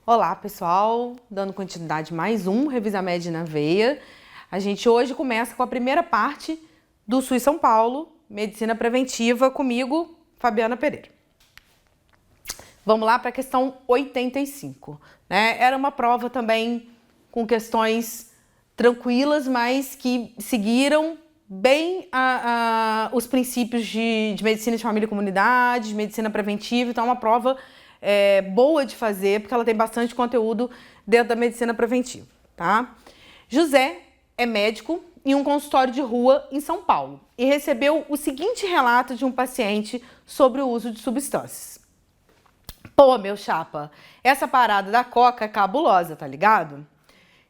Olá, pessoal! Dando continuidade mais um Revisamed na Veia. A gente hoje começa com a primeira parte do SUS São Paulo, Medicina Preventiva, comigo, Fabiana Pereira. Vamos lá para a questão 85. Né? Era uma prova também com questões tranquilas, mas que seguiram bem os princípios de medicina de família e comunidade, de medicina preventiva. Então, é uma prova boa de fazer, porque ela tem bastante conteúdo dentro da medicina preventiva, tá? José é médico em um consultório de rua em São Paulo e recebeu o seguinte relato de um paciente sobre o uso de substâncias. Pô, meu chapa, essa parada da coca é cabulosa, tá ligado?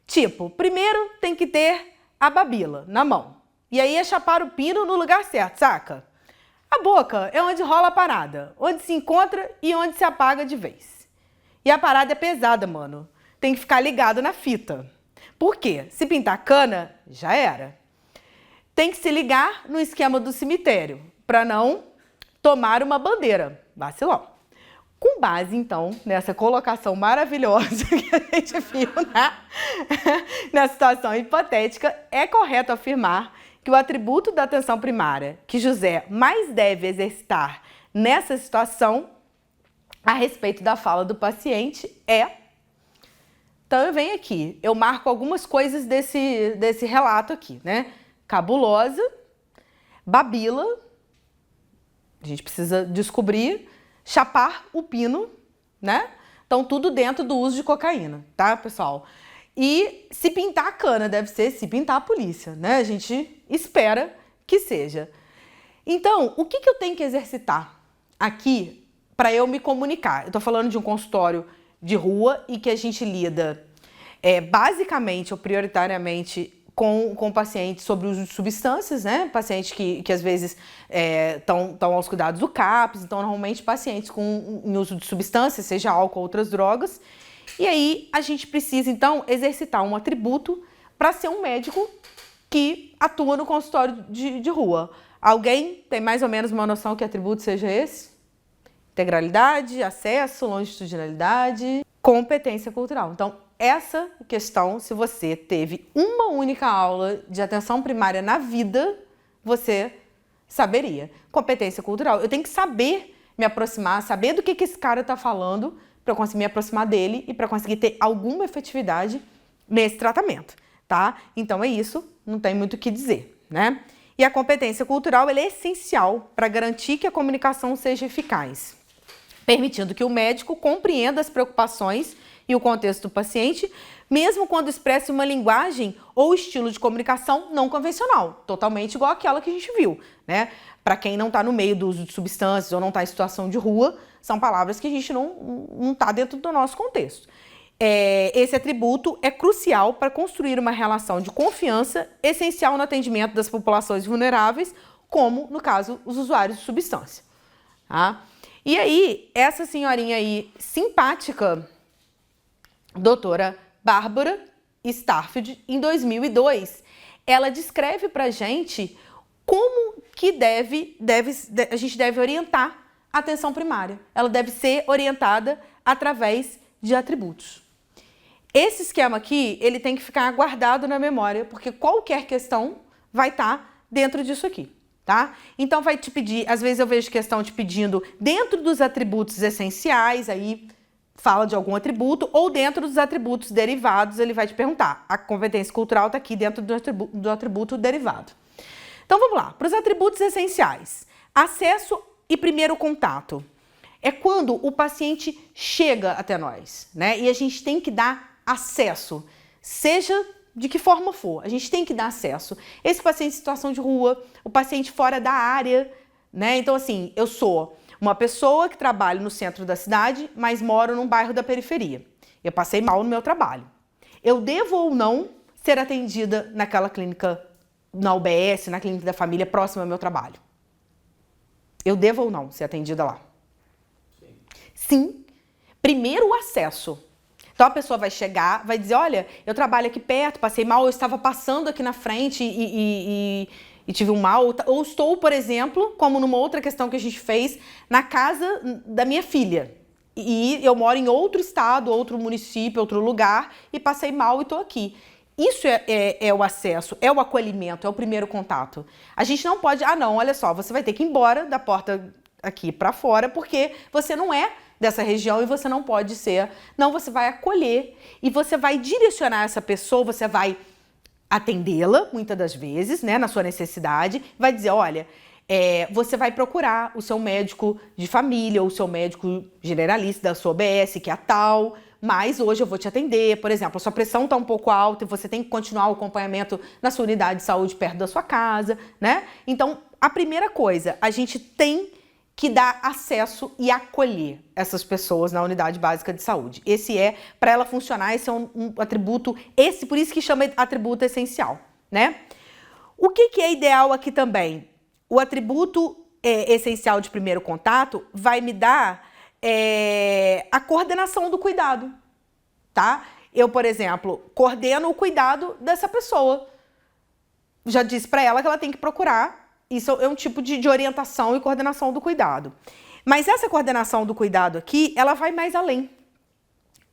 Tipo, primeiro tem que ter a babila na mão. E aí é chapar o pino no lugar certo, saca? A boca é onde rola a parada, onde se encontra e onde se apaga de vez. E a parada é pesada, mano. Tem que ficar ligado na fita. Por quê? Se pintar cana, já era. Tem que se ligar no esquema do cemitério, para não tomar uma bandeira. Vacilão. Com base, então, nessa colocação maravilhosa que a gente viu na situação hipotética, é correto afirmar que o atributo da atenção primária que José mais deve exercitar nessa situação a respeito da fala do paciente é... Então eu venho aqui, eu marco algumas coisas desse relato aqui, né? Cabulosa, babila, a gente precisa descobrir, chapar o pino, né? Então tudo dentro do uso de cocaína, tá, pessoal? E se pintar a cana, deve ser se pintar a polícia, né? A gente espera que seja. Então, o que eu tenho que exercitar aqui para eu me comunicar? Eu tô falando de um consultório de rua e que a gente lida basicamente ou prioritariamente com pacientes sobre o uso de substâncias, né? Pacientes que às vezes estão aos cuidados do CAPS, então normalmente pacientes em uso de substâncias, seja álcool ou outras drogas. E aí a gente precisa então exercitar um atributo para ser um médico que atua no consultório de rua. Alguém tem mais ou menos uma noção que atributo seja esse? Integralidade, acesso, longitudinalidade, competência cultural. Então, essa questão, se você teve uma única aula de atenção primária na vida, você saberia. Competência cultural. Eu tenho que saber me aproximar, saber do que esse cara está falando, para eu conseguir me aproximar dele e para conseguir ter alguma efetividade nesse tratamento, tá? Então é isso, não tem muito o que dizer, né? E a competência cultural ela é essencial para garantir que a comunicação seja eficaz, permitindo que o médico compreenda as preocupações e o contexto do paciente, mesmo quando expresse uma linguagem ou estilo de comunicação não convencional, totalmente igual àquela que a gente viu, né? Para quem não está no meio do uso de substâncias ou não está em situação de rua, são palavras que a gente não está dentro do nosso contexto. Esse atributo é crucial para construir uma relação de confiança essencial no atendimento das populações vulneráveis, como, no caso, os usuários de substância. Tá? E aí, essa senhorinha aí, simpática, doutora Bárbara Starfield, em 2002, ela descreve para a gente como que a gente deve orientar a atenção primária. Ela deve ser orientada através de atributos. Esse esquema aqui, ele tem que ficar guardado na memória, porque qualquer questão vai estar dentro disso aqui, tá? Então vai te pedir, às vezes eu vejo questão te pedindo dentro dos atributos essenciais, aí fala de algum atributo, ou dentro dos atributos derivados, ele vai te perguntar. A competência cultural está aqui dentro do atributo derivado. Então vamos lá, para os atributos essenciais. Acesso e primeiro contato. É quando o paciente chega até nós, né? E a gente tem que dar acesso, seja de que forma for, a gente tem que dar acesso. Esse paciente em situação de rua, o paciente fora da área, né? Então assim, eu sou uma pessoa que trabalha no centro da cidade, mas moro num bairro da periferia. Eu passei mal no meu trabalho. Eu devo ou não ser atendida naquela clínica, na UBS, na clínica da família próxima ao meu trabalho? Eu devo ou não ser atendida lá? Sim. Primeiro o acesso. Então a pessoa vai chegar, vai dizer, olha, eu trabalho aqui perto, passei mal, eu estava passando aqui na frente e e tive um mal, ou estou, por exemplo, como numa outra questão que a gente fez, na casa da minha filha. E eu moro em outro estado, outro município, outro lugar, e passei mal e estou aqui. Isso é o acesso, é o acolhimento, é o primeiro contato. A gente não pode, não, olha só, você vai ter que ir embora da porta aqui para fora, porque você não é dessa região e você não pode ser. Não, você vai acolher e você vai direcionar essa pessoa, você vai atendê-la, muitas das vezes, né, na sua necessidade, vai dizer, olha, você vai procurar o seu médico de família ou o seu médico generalista da sua OBS, que é a tal, mas hoje eu vou te atender, por exemplo, a sua pressão está um pouco alta e você tem que continuar o acompanhamento na sua unidade de saúde perto da sua casa, né? Então, a primeira coisa, a gente tem que dar acesso e acolher essas pessoas na unidade básica de saúde. Para ela funcionar, esse é um atributo, por isso que chama atributo essencial, né? O que é ideal aqui também? O atributo essencial de primeiro contato vai me dar a coordenação do cuidado, tá? Eu, por exemplo, coordeno o cuidado dessa pessoa. Já disse para ela que ela tem que procurar. Isso é um tipo de orientação e coordenação do cuidado. Mas essa coordenação do cuidado aqui, ela vai mais além.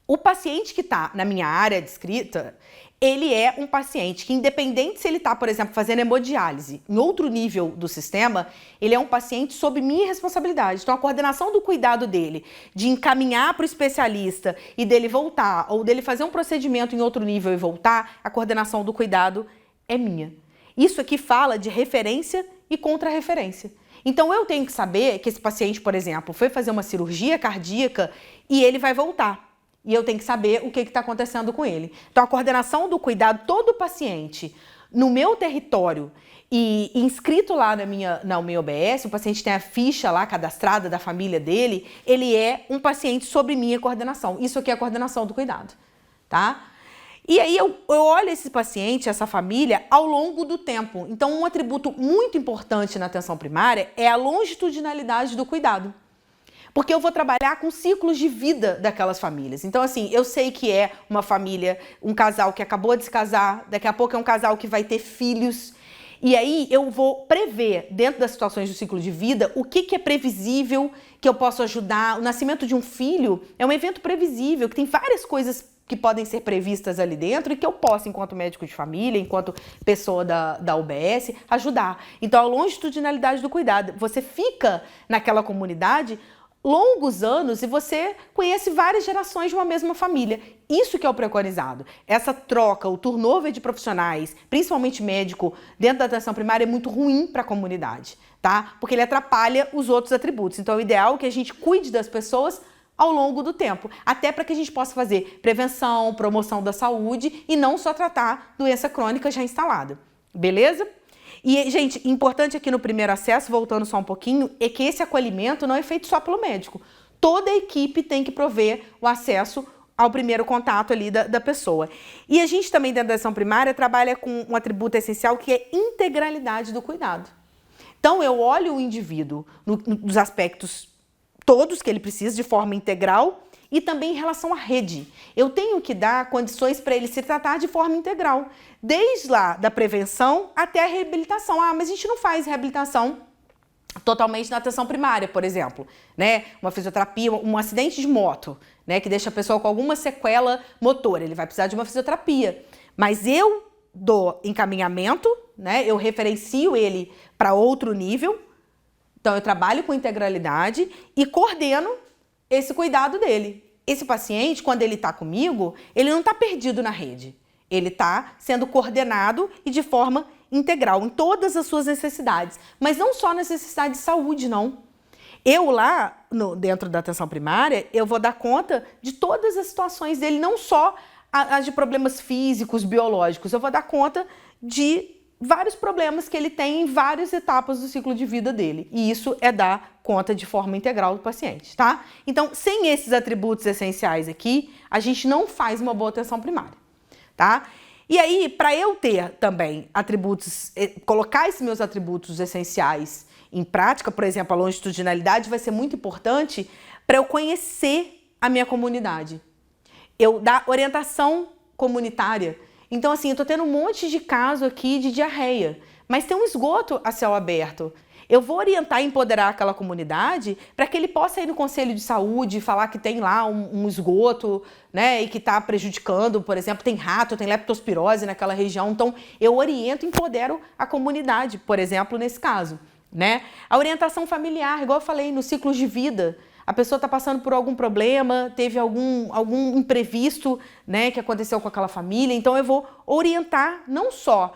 O paciente que está na minha área descrita, ele é um paciente que, independente se ele está, por exemplo, fazendo hemodiálise em outro nível do sistema, ele é um paciente sob minha responsabilidade. Então, a coordenação do cuidado dele, de encaminhar para o especialista e dele voltar, ou dele fazer um procedimento em outro nível e voltar, a coordenação do cuidado é minha. Isso aqui fala de referência e contra-referência. Então, eu tenho que saber que esse paciente, por exemplo, foi fazer uma cirurgia cardíaca e ele vai voltar. E eu tenho que saber o que está acontecendo com ele. Então, a coordenação do cuidado, todo paciente no meu território e inscrito lá na minha OBS, o paciente tem a ficha lá cadastrada da família dele, ele é um paciente sob minha coordenação. Isso aqui é a coordenação do cuidado, tá? E aí eu olho esse paciente, essa família, ao longo do tempo. Então, um atributo muito importante na atenção primária é a longitudinalidade do cuidado. Porque eu vou trabalhar com ciclos de vida daquelas famílias. Então, assim, eu sei que é uma família, um casal que acabou de se casar, daqui a pouco é um casal que vai ter filhos. E aí eu vou prever, dentro das situações do ciclo de vida, o que é previsível, que eu posso ajudar. O nascimento de um filho é um evento previsível, que tem várias coisas que podem ser previstas ali dentro e que eu posso, enquanto médico de família, enquanto pessoa da UBS, ajudar. Então, a longitudinalidade do cuidado. Você fica naquela comunidade longos anos e você conhece várias gerações de uma mesma família. Isso que é o preconizado. Essa troca, o turnover de profissionais, principalmente médico, dentro da atenção primária é muito ruim para a comunidade, tá? Porque ele atrapalha os outros atributos. Então, o ideal é que a gente cuide das pessoas ao longo do tempo, até para que a gente possa fazer prevenção, promoção da saúde e não só tratar doença crônica já instalada. Beleza? E, gente, importante aqui no primeiro acesso, voltando só um pouquinho, é que esse acolhimento não é feito só pelo médico. Toda a equipe tem que prover o acesso ao primeiro contato ali da pessoa. E a gente também, dentro da atenção primária, trabalha com um atributo essencial que é integralidade do cuidado. Então, eu olho o indivíduo nos aspectos todos que ele precisa, de forma integral, e também em relação à rede. Eu tenho que dar condições para ele se tratar de forma integral, desde lá da prevenção até a reabilitação. Mas a gente não faz reabilitação totalmente na atenção primária, por exemplo, né? Uma fisioterapia, um acidente de moto, né? Que deixa a pessoa com alguma sequela motora, ele vai precisar de uma fisioterapia. Mas eu dou encaminhamento, né? Eu referencio ele para outro nível, então eu trabalho com integralidade e coordeno esse cuidado dele. Esse paciente, quando ele está comigo, ele não está perdido na rede. Ele está sendo coordenado e de forma integral em todas as suas necessidades. Mas não só necessidade de saúde, não. Eu lá, dentro da atenção primária, eu vou dar conta de todas as situações dele, não só as de problemas físicos, biológicos. Eu vou dar conta de vários problemas que ele tem em várias etapas do ciclo de vida dele. E isso é dar conta de forma integral do paciente, tá? Então, sem esses atributos essenciais aqui, a gente não faz uma boa atenção primária, tá? E aí, para eu ter também atributos, colocar esses meus atributos essenciais em prática, por exemplo, a longitudinalidade vai ser muito importante para eu conhecer a minha comunidade. Eu dar orientação comunitária. Então, assim, eu tô tendo um monte de caso aqui de diarreia, mas tem um esgoto a céu aberto. Eu vou orientar e empoderar aquela comunidade para que ele possa ir no conselho de saúde e falar que tem lá um esgoto, né, e que está prejudicando, por exemplo, tem rato, tem leptospirose naquela região. Então, eu oriento e empodero a comunidade, por exemplo, nesse caso, né? A orientação familiar, igual eu falei, nos ciclos de vida. A pessoa está passando por algum problema, teve algum imprevisto, né, que aconteceu com aquela família. Então, eu vou orientar não só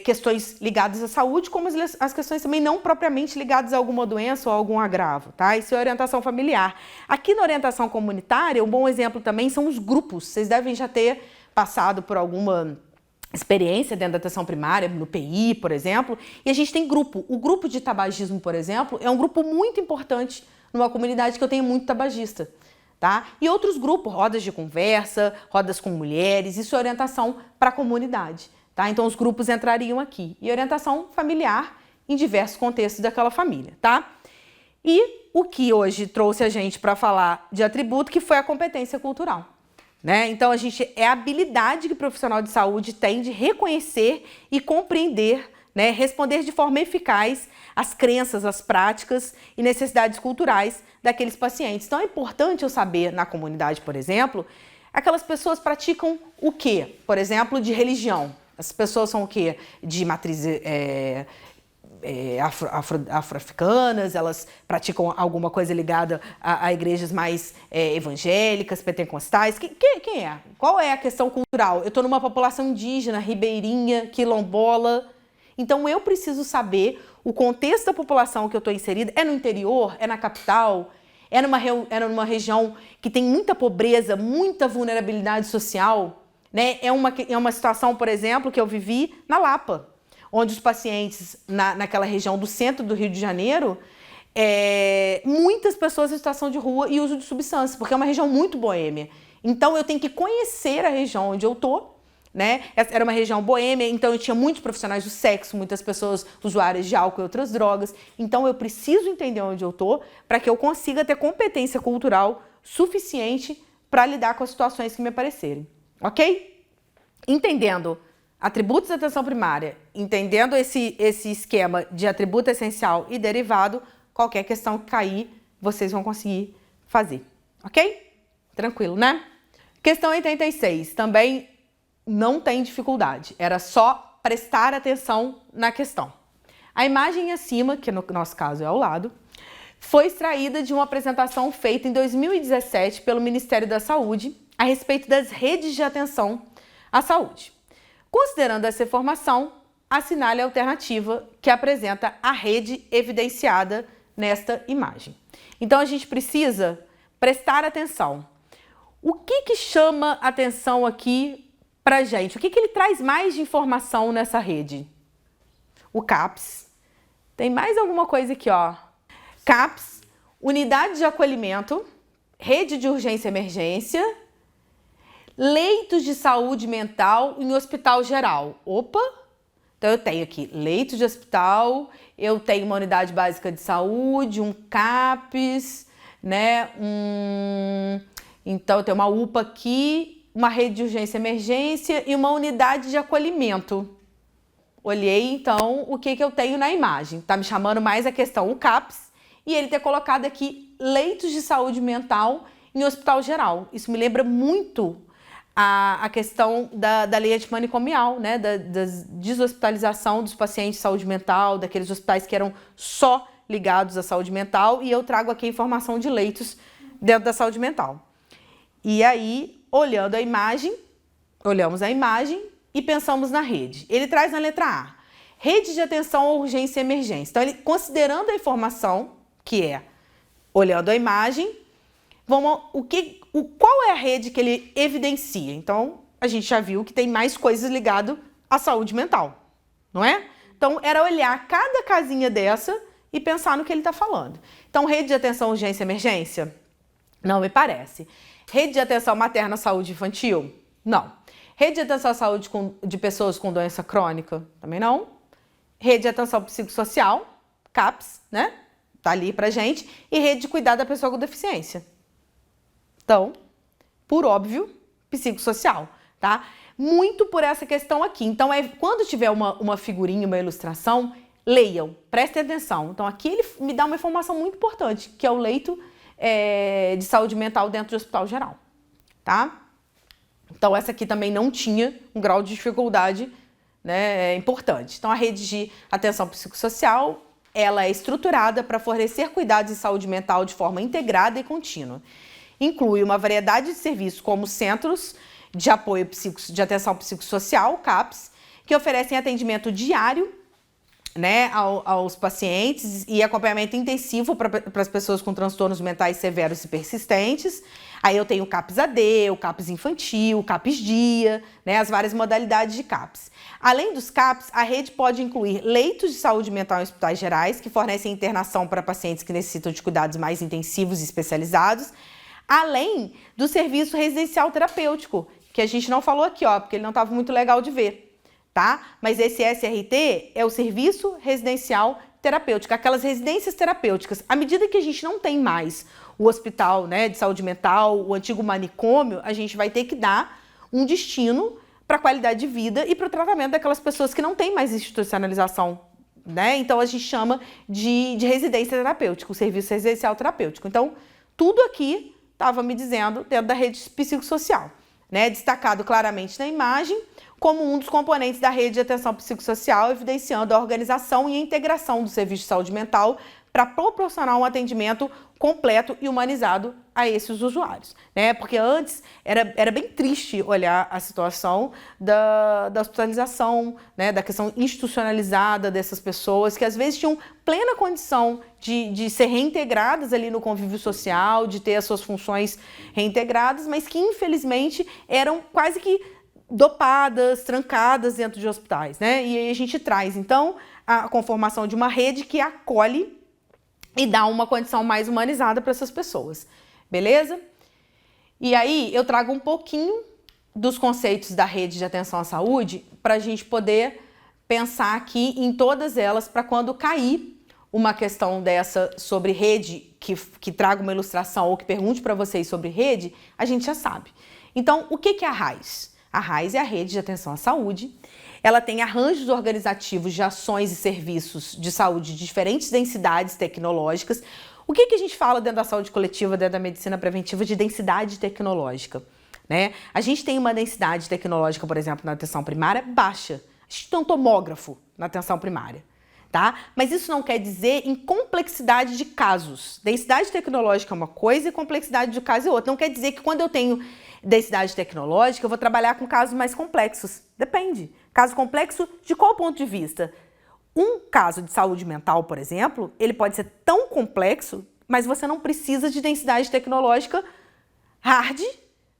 questões ligadas à saúde, como as questões também não propriamente ligadas a alguma doença ou algum agravo, tá? Isso é orientação familiar. Aqui na orientação comunitária, um bom exemplo também são os grupos. Vocês devem já ter passado por alguma experiência dentro da atenção primária, no PI, por exemplo, e a gente tem grupo. O grupo de tabagismo, por exemplo, é um grupo muito importante numa comunidade que eu tenho muito tabagista, tá? E outros grupos, rodas de conversa, rodas com mulheres, isso é orientação para a comunidade. Tá? Então, os grupos entrariam aqui. E orientação familiar em diversos contextos daquela família, tá? E o que hoje trouxe a gente para falar de atributo, que foi a competência cultural, né? Então, é a habilidade que o profissional de saúde tem de reconhecer e compreender, né, responder de forma eficaz as crenças, as práticas e necessidades culturais daqueles pacientes. Então, é importante eu saber, na comunidade, por exemplo, aquelas pessoas praticam o quê? Por exemplo, de religião. As pessoas são o quê? De matriz afro-africanas, elas praticam alguma coisa ligada a igrejas mais evangélicas, pentecostais. Quem é? Qual é a questão cultural? Eu estou numa população indígena, ribeirinha, quilombola. Então, eu preciso saber o contexto da população que eu estou inserida. É no interior? É na capital? É numa região que tem muita pobreza, muita vulnerabilidade social? Né? É uma situação, por exemplo, que eu vivi na Lapa, onde os pacientes naquela região do centro do Rio de Janeiro, muitas pessoas em situação de rua e uso de substâncias, porque é uma região muito boêmia. Então, eu tenho que conhecer a região onde eu estou, né? Era uma região boêmia, então eu tinha muitos profissionais do sexo, muitas pessoas usuárias de álcool e outras drogas. Então, eu preciso entender onde eu estou para que eu consiga ter competência cultural suficiente para lidar com as situações que me aparecerem. Ok? Entendendo atributos da atenção primária, entendendo esse esquema de atributo essencial e derivado, qualquer questão que cair, vocês vão conseguir fazer. Ok? Tranquilo, né? Questão 86. Também não tem dificuldade. Era só prestar atenção na questão. A imagem acima, que no nosso caso é ao lado, foi extraída de uma apresentação feita em 2017 pelo Ministério da Saúde a respeito das redes de atenção à saúde. Considerando essa informação, assinale a alternativa que apresenta a rede evidenciada nesta imagem. Então, a gente precisa prestar atenção. O que chama atenção aqui pra gente? O que ele traz mais de informação nessa rede? O CAPS. Tem mais alguma coisa aqui, ó. CAPS, unidade de acolhimento, rede de urgência e emergência, leitos de saúde mental em hospital geral. Opa! Então, eu tenho aqui leitos de hospital, eu tenho uma unidade básica de saúde, um CAPS, né? Então, eu tenho uma UPA aqui, uma rede de urgência e emergência e uma unidade de acolhimento. Olhei, então, o que eu tenho na imagem. Tá me chamando mais a questão, o CAPS, e ele ter colocado aqui leitos de saúde mental em hospital geral. Isso me lembra muito a questão da lei antimanicomial, né? Da deshospitalização dos pacientes de saúde mental, daqueles hospitais que eram só ligados à saúde mental, e eu trago aqui a informação de leitos dentro da saúde mental. E aí, olhando a imagem, olhamos a imagem e pensamos na rede. Ele traz na letra A, rede de atenção à urgência e emergência. Então, ele, considerando a informação, que é olhando a imagem, qual é a rede que ele evidencia? Então, a gente já viu que tem mais coisas ligadas à saúde mental, não é? Então, era olhar cada casinha dessa e pensar no que ele está falando. Então, rede de atenção urgência e emergência? Não me parece. Rede de atenção materna à saúde infantil? Não. Rede de atenção à saúde de pessoas com doença crônica? Também não. Rede de atenção psicossocial? CAPS, né? Tá ali pra gente. E rede de cuidado da pessoa com deficiência. Então, por óbvio, psicossocial, tá? muito por essa questão aqui. Então, quando tiver uma figurinha, uma ilustração, leiam, prestem atenção. Então, aqui ele me dá uma informação muito importante, que é o leito de saúde mental dentro do hospital geral, tá? Então, essa aqui também não tinha um grau de dificuldade, né, importante. Então, a rede de atenção psicossocial, ela é estruturada para fornecer cuidados em saúde mental de forma integrada e contínua. Inclui uma variedade de serviços como centros de apoio de atenção psicossocial, CAPS, que oferecem atendimento diário, né, aos pacientes e acompanhamento intensivo para as pessoas com transtornos mentais severos e persistentes. Aí eu tenho o CAPS AD, o CAPS infantil, o CAPS dia, né, as várias modalidades de CAPS. Além dos CAPS, a rede pode incluir leitos de saúde mental em hospitais gerais, que fornecem internação para pacientes que necessitam de cuidados mais intensivos e especializados, além do serviço residencial terapêutico, que a gente não falou aqui, ó, porque ele não estava muito legal de ver, tá? Mas esse SRT é o Serviço Residencial Terapêutico, aquelas residências terapêuticas. À medida que a gente não tem mais o hospital, né, de saúde mental, o antigo manicômio, a gente vai ter que dar um destino para a qualidade de vida e para o tratamento daquelas pessoas que não têm mais institucionalização, né? Então a gente chama de residência terapêutica, o Serviço Residencial Terapêutico. Então, tudo aqui estava me dizendo dentro da rede psicossocial, né? Destacado claramente na imagem como um dos componentes da rede de atenção psicossocial, evidenciando a organização e a integração do serviço de saúde mental para proporcionar um atendimento completo e humanizado a esses usuários, né? Porque antes era bem triste olhar a situação da hospitalização, né? Da questão institucionalizada dessas pessoas que às vezes tinham plena condição de ser reintegradas ali no convívio social, de ter as suas funções reintegradas, mas que infelizmente eram quase que dopadas, trancadas dentro de hospitais, né? E aí a gente traz, então, a conformação de uma rede que acolhe e dá uma condição mais humanizada para essas pessoas, beleza? E aí eu trago um pouquinho dos conceitos da rede de atenção à saúde para a gente poder pensar aqui em todas elas para quando cair uma questão dessa sobre rede, que traga uma ilustração ou que pergunte para vocês sobre rede, a gente já sabe. Então, o que é a RAIS? A RAIS é a Rede de Atenção à Saúde. Ela tem arranjos organizativos de ações e serviços de saúde de diferentes densidades tecnológicas. O que a gente fala dentro da saúde coletiva, dentro da medicina preventiva, de densidade tecnológica, né? A gente tem uma densidade tecnológica, por exemplo, na atenção primária, baixa. A gente tem um tomógrafo na atenção primária, tá? Mas isso não quer dizer em complexidade de casos. Densidade tecnológica é uma coisa e complexidade de caso é outra. Não quer dizer que quando eu tenho densidade tecnológica, eu vou trabalhar com casos mais complexos. Depende. Caso complexo de qual ponto de vista? Um caso de saúde mental, por exemplo, ele pode ser tão complexo, mas você não precisa de densidade tecnológica hard,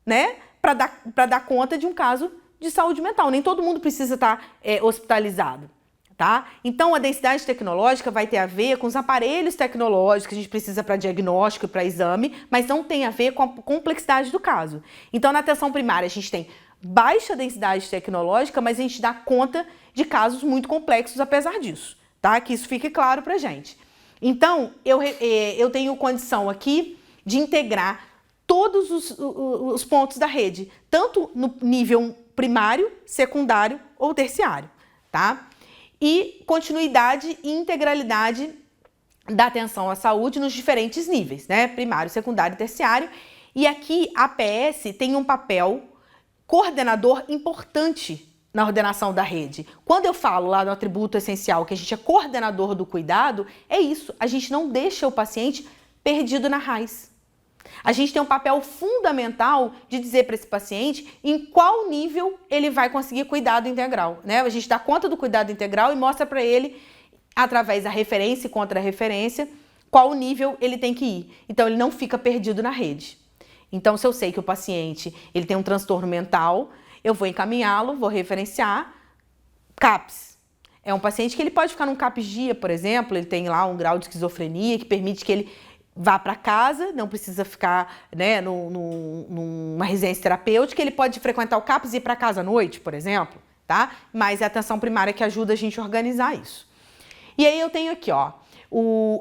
né, para dar conta de um caso de saúde mental. Nem todo mundo precisa estar hospitalizado, tá? Então, a densidade tecnológica vai ter a ver com os aparelhos tecnológicos que a gente precisa para diagnóstico e para exame, mas não tem a ver com a complexidade do caso. Então, na atenção primária, a gente tem baixa densidade tecnológica, mas a gente dá conta de casos muito complexos apesar disso, tá? Que isso fique claro pra gente. Então, eu tenho condição aqui de integrar todos os pontos da rede, tanto no nível primário, secundário ou terciário, tá? E continuidade e integralidade da atenção à saúde nos diferentes níveis, né? Primário, secundário e terciário. E aqui a APS tem um papel coordenador importante na ordenação da rede. Quando eu falo lá no atributo essencial que a gente é coordenador do cuidado, é isso, a gente não deixa o paciente perdido na raiz. A gente tem um papel fundamental de dizer para esse paciente em qual nível ele vai conseguir cuidado integral, né? A gente dá conta do cuidado integral e mostra para ele, através da referência e contra-referência, qual nível ele tem que ir. Então, ele não fica perdido na rede. Então, se eu sei que o paciente ele tem um transtorno mental, eu vou encaminhá-lo, vou referenciar CAPS. É um paciente que ele pode ficar num CAPS dia, por exemplo, ele tem lá um grau de esquizofrenia que permite que ele vá para casa, não precisa ficar, né, numa residência terapêutica, ele pode frequentar o CAPS e ir para casa à noite, por exemplo, tá? Mas é a atenção primária que ajuda a gente a organizar isso. E aí eu tenho aqui, ó,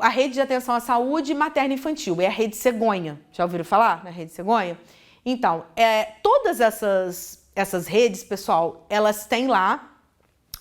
a rede de atenção à saúde materno-infantil, é a rede cegonha. Já ouviram falar na rede cegonha? Então, todas essas redes, pessoal, elas têm lá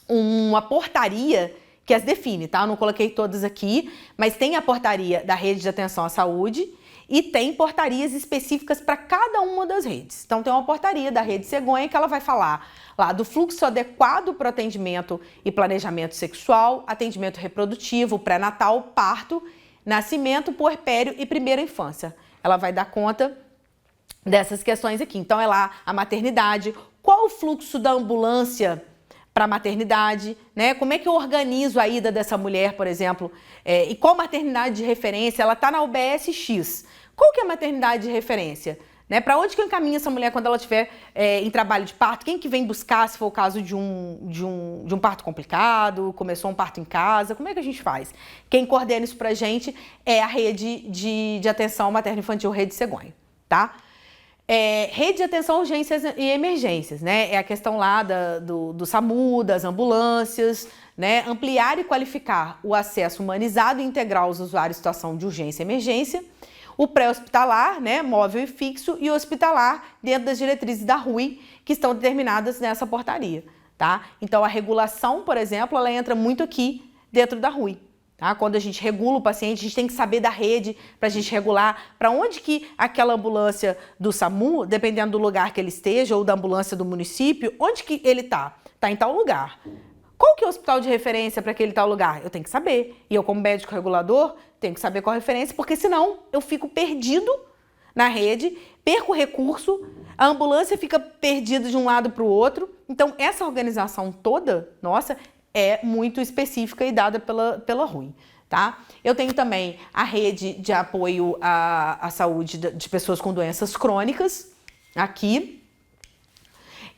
uma portaria que as define, tá? Eu não coloquei todas aqui, mas tem a portaria da Rede de Atenção à Saúde e tem portarias específicas para cada uma das redes. Então tem uma portaria da Rede Cegonha que ela vai falar lá do fluxo adequado para o atendimento e planejamento sexual, atendimento reprodutivo, pré-natal, parto, nascimento, puerpério e primeira infância. Ela vai dar conta dessas questões aqui. Então é lá a maternidade, qual o fluxo da ambulância para a maternidade, né? Como é que eu organizo a ida dessa mulher, por exemplo, e qual maternidade de referência? Ela está na UBS X. Qual que é a maternidade de referência? Né? Para onde que eu encaminho essa mulher quando ela estiver em trabalho de parto? Quem que vem buscar se for o caso de um parto complicado, começou um parto em casa? Como é que a gente faz? Quem coordena isso para a gente é a Rede de Atenção Materno-Infantil Rede Cegonha, tá? Rede de atenção, urgências e emergências, né? É a questão lá do SAMU, das ambulâncias, né? Ampliar e qualificar o acesso humanizado e integral aos usuários em situação de urgência e emergência, o pré-hospitalar, né? Móvel e fixo, e o hospitalar dentro das diretrizes da RUI, que estão determinadas nessa portaria, tá? Então a regulação, por exemplo, ela entra muito aqui dentro da RUI. Tá? Quando a gente regula o paciente, a gente tem que saber da rede para a gente regular para onde que aquela ambulância do SAMU, dependendo do lugar que ele esteja, ou da ambulância do município, onde que ele está? Está em tal lugar. Qual que é o hospital de referência para aquele tal lugar? Eu tenho que saber. E eu, como médico regulador, tenho que saber qual a referência, porque senão eu fico perdido na rede, perco o recurso, a ambulância fica perdida de um lado para o outro. Então, essa organização toda, nossa, é muito específica e dada pela RUI, tá? Eu tenho também a rede de apoio à saúde de pessoas com doenças crônicas, aqui,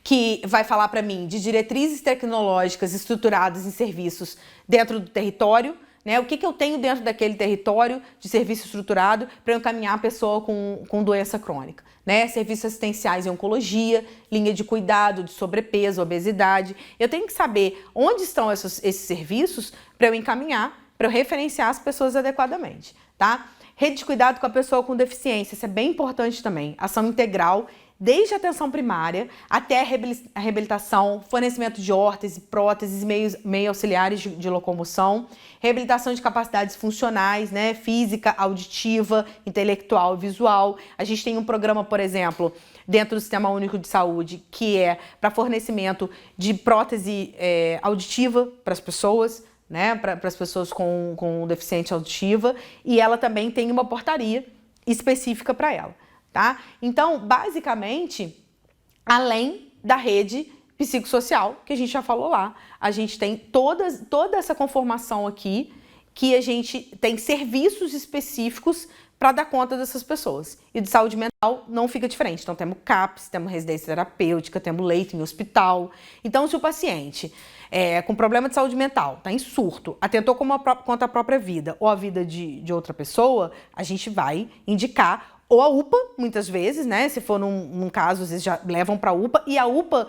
que vai falar para mim de diretrizes tecnológicas estruturadas em serviços dentro do território, né? O que eu tenho dentro daquele território de serviço estruturado para eu encaminhar a pessoa com doença crônica, né? Serviços assistenciais em oncologia, linha de cuidado de sobrepeso, obesidade. Eu tenho que saber onde estão esses serviços para eu encaminhar, para eu referenciar as pessoas adequadamente, tá? Rede de cuidado com a pessoa com deficiência, isso é bem importante também. Ação integral, desde a atenção primária até a reabilitação, fornecimento de órtese, próteses, meios auxiliares de locomoção, reabilitação de capacidades funcionais, né, física, auditiva, intelectual e visual. A gente tem um programa, por exemplo, dentro do Sistema Único de Saúde, que é para fornecimento de prótese auditiva para as pessoas, né, para as pessoas com deficiência auditiva, e ela também tem uma portaria específica para ela. Tá? Então, basicamente, além da rede psicossocial, que a gente já falou lá, a gente tem toda essa conformação aqui, que a gente tem serviços específicos para dar conta dessas pessoas. E de saúde mental não fica diferente. Então, temos CAPS, temos residência terapêutica, temos leito em hospital. Então, se o paciente com problema de saúde mental, está em surto, atentou contra a própria vida ou a vida de outra pessoa, a gente vai indicar ou a UPA, muitas vezes, né? Se for num caso, às vezes já levam para a UPA, e a UPA,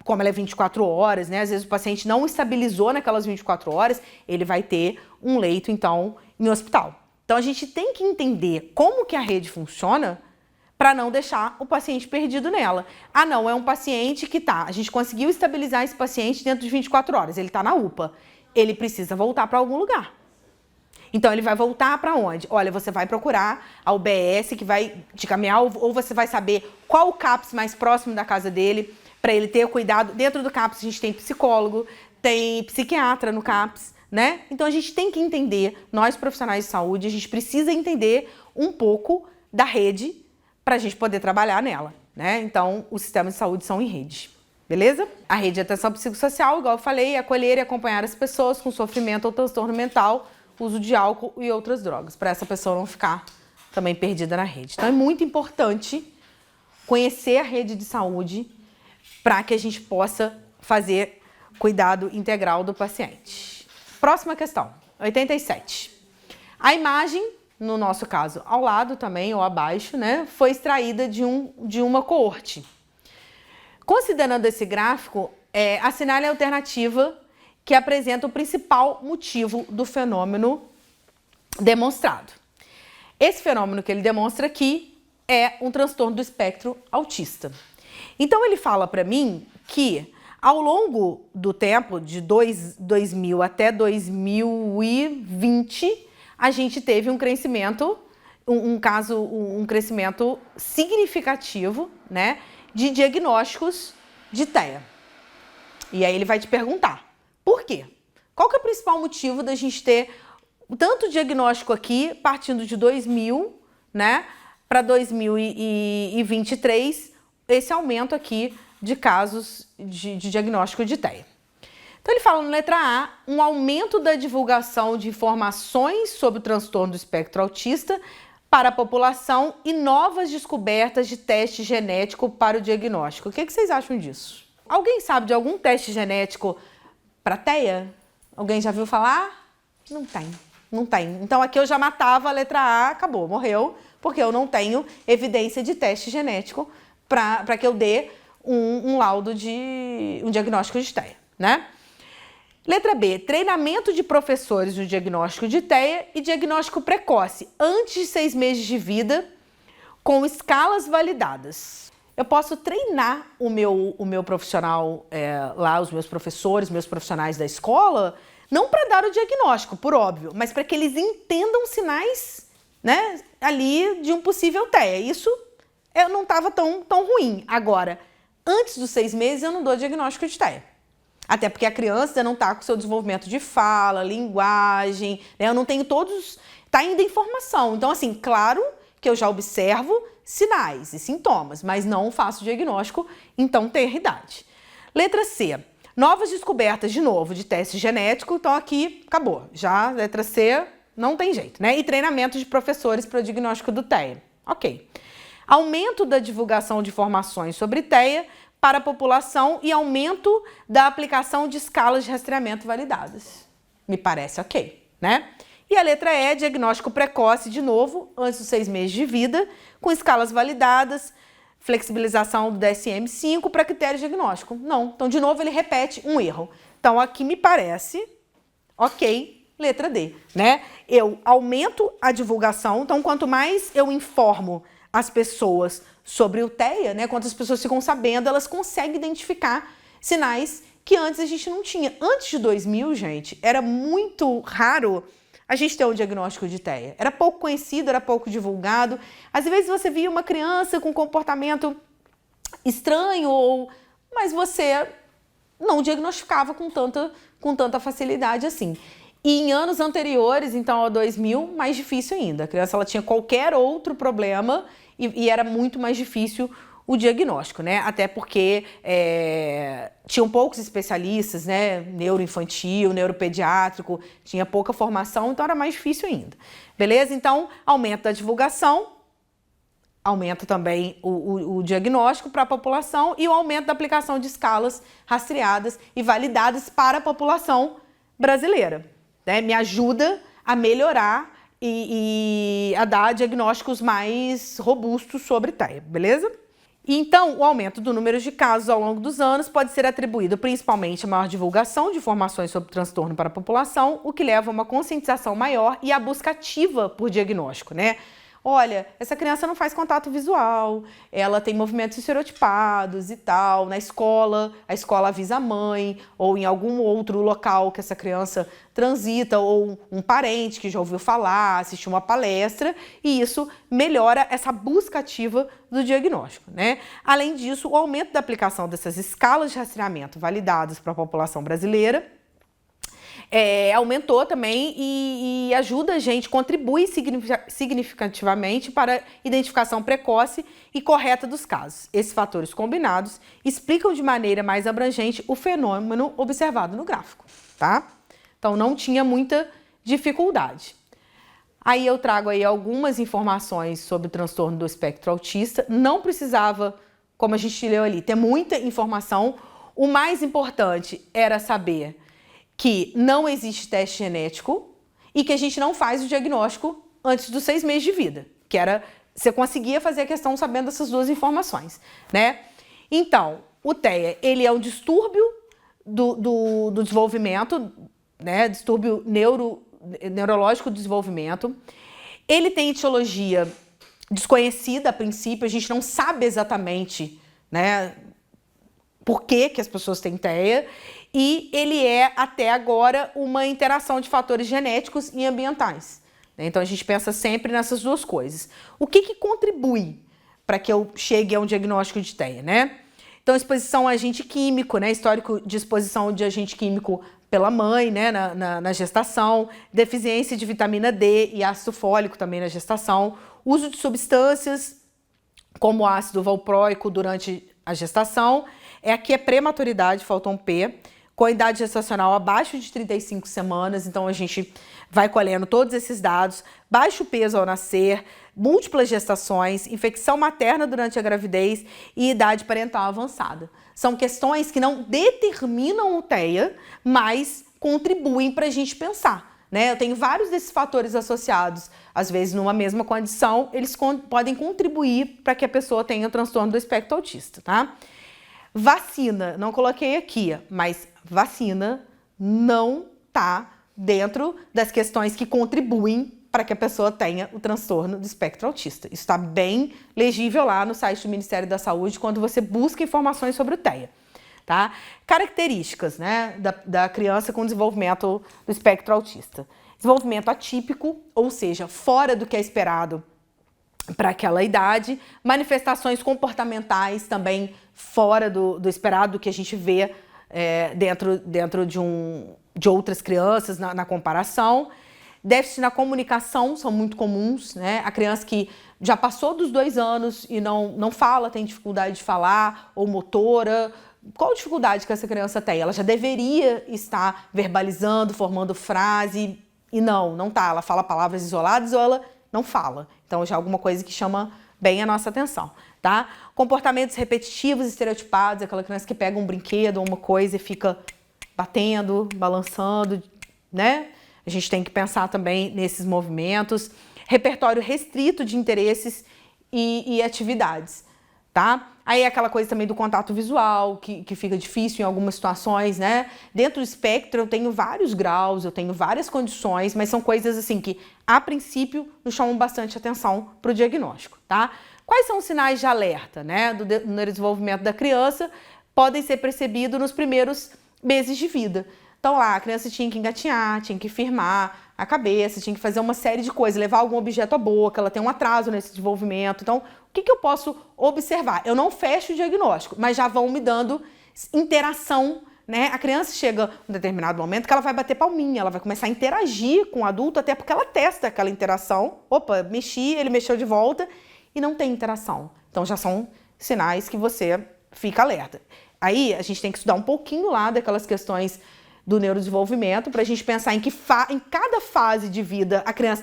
como ela é 24 horas, né? Às vezes o paciente não estabilizou naquelas 24 horas, ele vai ter um leito, então, em hospital. Então, a gente tem que entender como que a rede funciona para não deixar o paciente perdido nela. Ah, não, é um paciente que a gente conseguiu estabilizar esse paciente dentro de 24 horas, ele está na UPA, ele precisa voltar para algum lugar. Então, ele vai voltar para onde? Olha, você vai procurar a UBS que vai te caminhar, ou você vai saber qual o CAPS mais próximo da casa dele, para ele ter cuidado. Dentro do CAPS, a gente tem psicólogo, tem psiquiatra no CAPS, né? Então, a gente tem que entender, nós profissionais de saúde, a gente precisa entender um pouco da rede para a gente poder trabalhar nela, né? Então, os sistemas de saúde são em rede. Beleza? A rede de atenção psicossocial, igual eu falei, é acolher e acompanhar as pessoas com sofrimento ou transtorno mental, uso de álcool e outras drogas, para essa pessoa não ficar também perdida na rede. Então é muito importante conhecer a rede de saúde para que a gente possa fazer cuidado integral do paciente. Próxima questão, 87. A imagem, no nosso caso, ao lado também ou abaixo, né, foi extraída de uma coorte. Considerando esse gráfico, assinale a alternativa que apresenta o principal motivo do fenômeno demonstrado. Esse fenômeno que ele demonstra aqui é um transtorno do espectro autista. Então ele fala para mim que ao longo do tempo, de 2000 até 2020, a gente teve um crescimento, um crescimento significativo, né, de diagnósticos de TEA. E aí ele vai te perguntar, por quê? Qual que é o principal motivo da gente ter tanto diagnóstico aqui, partindo de 2000, né, para 2023, esse aumento aqui de casos de diagnóstico de TEA. Então ele fala na letra A, um aumento da divulgação de informações sobre o transtorno do espectro autista para a população e novas descobertas de teste genético para o diagnóstico. O que vocês acham disso? Alguém sabe de algum teste genético para TEA? Alguém já viu falar? Não tem, não tem. Então aqui eu já matava a letra A, acabou, morreu, porque eu não tenho evidência de teste genético para que eu dê um laudo de um diagnóstico de TEA, né? Letra B, treinamento de professores no diagnóstico de TEA e diagnóstico precoce, antes de 6 meses de vida, com escalas validadas. Eu posso treinar o meu profissional lá, os meus professores, meus profissionais da escola, não para dar o diagnóstico, por óbvio, mas para que eles entendam sinais, né, ali de um possível TEA. Isso não estava tão ruim. Agora, antes dos 6 meses, eu não dou diagnóstico de TEA. Até porque a criança ainda não está com o seu desenvolvimento de fala, linguagem, né? Eu não tenho todos... Está ainda em formação. Então, assim, claro que eu já observo sinais e sintomas, mas não faço diagnóstico em tão tenra idade. Letra C. Novas descobertas, de novo, de teste genético. Então, aqui, acabou. Já, letra C, não tem jeito, né? E treinamento de professores para o diagnóstico do TEA. Ok. Aumento da divulgação de informações sobre TEA para a população e aumento da aplicação de escalas de rastreamento validadas. Me parece ok, né? E a letra E, diagnóstico precoce, de novo, antes dos 6 meses de vida, com escalas validadas, flexibilização do DSM-5 para critério diagnóstico. Não, então de novo ele repete um erro. Então aqui me parece ok, letra D, né? Eu aumento a divulgação, então quanto mais eu informo as pessoas sobre o TEA, né, quanto as pessoas ficam sabendo, elas conseguem identificar sinais que antes a gente não tinha. Antes de 2000, gente, era muito raro a gente ter um diagnóstico de TEA. Era pouco conhecido, era pouco divulgado. Às vezes você via uma criança com comportamento estranho, mas você não diagnosticava com tanta facilidade assim. E em anos anteriores, então a 2000, mais difícil ainda. A criança ela tinha qualquer outro problema e era muito mais difícil o diagnóstico, né? Até porque tinham poucos especialistas, né? Neuroinfantil, neuropediátrico, tinha pouca formação, então era mais difícil ainda. Beleza? Então, aumenta a divulgação, aumenta também o diagnóstico para a população e o aumento da aplicação de escalas rastreadas e validadas para a população brasileira, né? Me ajuda a melhorar e a dar diagnósticos mais robustos sobre TEA, beleza? Então, o aumento do número de casos ao longo dos anos pode ser atribuído principalmente a maior divulgação de informações sobre o transtorno para a população, o que leva a uma conscientização maior e a busca ativa por diagnóstico, né? Olha, essa criança não faz contato visual, ela tem movimentos estereotipados e tal. Na escola, a escola avisa a mãe, ou em algum outro local que essa criança transita, ou um parente que já ouviu falar, assistiu uma palestra, e isso melhora essa busca ativa do diagnóstico, né? Além disso, o aumento da aplicação dessas escalas de rastreamento validadas para a população brasileira aumentou também e ajuda a gente, contribui significativamente para a identificação precoce e correta dos casos. Esses fatores combinados explicam de maneira mais abrangente o fenômeno observado no gráfico, tá? Então não tinha muita dificuldade. Aí eu trago aí algumas informações sobre o transtorno do espectro autista. Não precisava, como a gente leu ali, ter muita informação. O mais importante era saber que não existe teste genético e que a gente não faz o diagnóstico antes dos 6 meses de vida, que era, você conseguia fazer a questão sabendo essas duas informações, né? Então, o TEA, ele é um distúrbio do desenvolvimento, né? Distúrbio neurológico do desenvolvimento. Ele tem etiologia desconhecida a princípio, a gente não sabe exatamente, né? Por que que as pessoas têm TEA? E ele é, até agora, uma interação de fatores genéticos e ambientais. Então, a gente pensa sempre nessas duas coisas. O que que contribui para que eu chegue a um diagnóstico de TEA, né? Então, exposição a agente químico, né? Histórico de exposição de agente químico pela mãe, né? Na gestação. Deficiência de vitamina D e ácido fólico também na gestação. Uso de substâncias como ácido valproico durante a gestação. Aqui é prematuridade, falta um P. Com a idade gestacional abaixo de 35 semanas, então a gente vai colhendo todos esses dados. Baixo peso ao nascer, múltiplas gestações, infecção materna durante a gravidez e idade parental avançada. São questões que não determinam o TEA, mas contribuem para a gente pensar, né? Eu tenho vários desses fatores associados, às vezes numa mesma condição, eles podem contribuir para que a pessoa tenha o transtorno do espectro autista, tá? Vacina, não coloquei aqui, mas vacina não está dentro das questões que contribuem para que a pessoa tenha o transtorno do espectro autista. Isso está bem legível lá no site do Ministério da Saúde quando você busca informações sobre o TEA. Tá? Características, né, da criança com desenvolvimento do espectro autista. Desenvolvimento atípico, ou seja, fora do que é esperado para aquela idade. Manifestações comportamentais também fora do esperado, do que a gente vê dentro de outras crianças na comparação. Déficit na comunicação são muito comuns, né? A criança que já passou dos 2 anos e não fala, tem dificuldade de falar, ou motora. Qual dificuldade que essa criança tem? Ela já deveria estar verbalizando, formando frase, e não tá. Ela fala palavras isoladas ou ela não fala. Então já é alguma coisa que chama bem a nossa atenção, tá? Comportamentos repetitivos, estereotipados, aquela criança que pega um brinquedo ou uma coisa e fica batendo, balançando, né? A gente tem que pensar também nesses movimentos. Repertório restrito de interesses e atividades, tá? Aí é aquela coisa também do contato visual, que fica difícil em algumas situações, né? Dentro do espectro eu tenho vários graus, eu tenho várias condições, mas são coisas assim que, a princípio, nos chamam bastante atenção para o diagnóstico, tá? Quais são os sinais de alerta, né, do neurodesenvolvimento da criança? Podem ser percebidos nos primeiros meses de vida. Então lá, a criança tinha que engatinhar, tinha que firmar a cabeça, tinha que fazer uma série de coisas, levar algum objeto à boca, ela tem um atraso nesse desenvolvimento. Então, o que eu posso observar? Eu não fecho o diagnóstico, mas já vão me dando interação, né? A criança chega em um determinado momento que ela vai bater palminha, ela vai começar a interagir com o adulto, até porque ela testa aquela interação. Opa, mexi, ele mexeu de volta e não tem interação. Então, já são sinais que você fica alerta. Aí, a gente tem que estudar um pouquinho lá daquelas questões do neurodesenvolvimento, para a gente pensar em em cada fase de vida a criança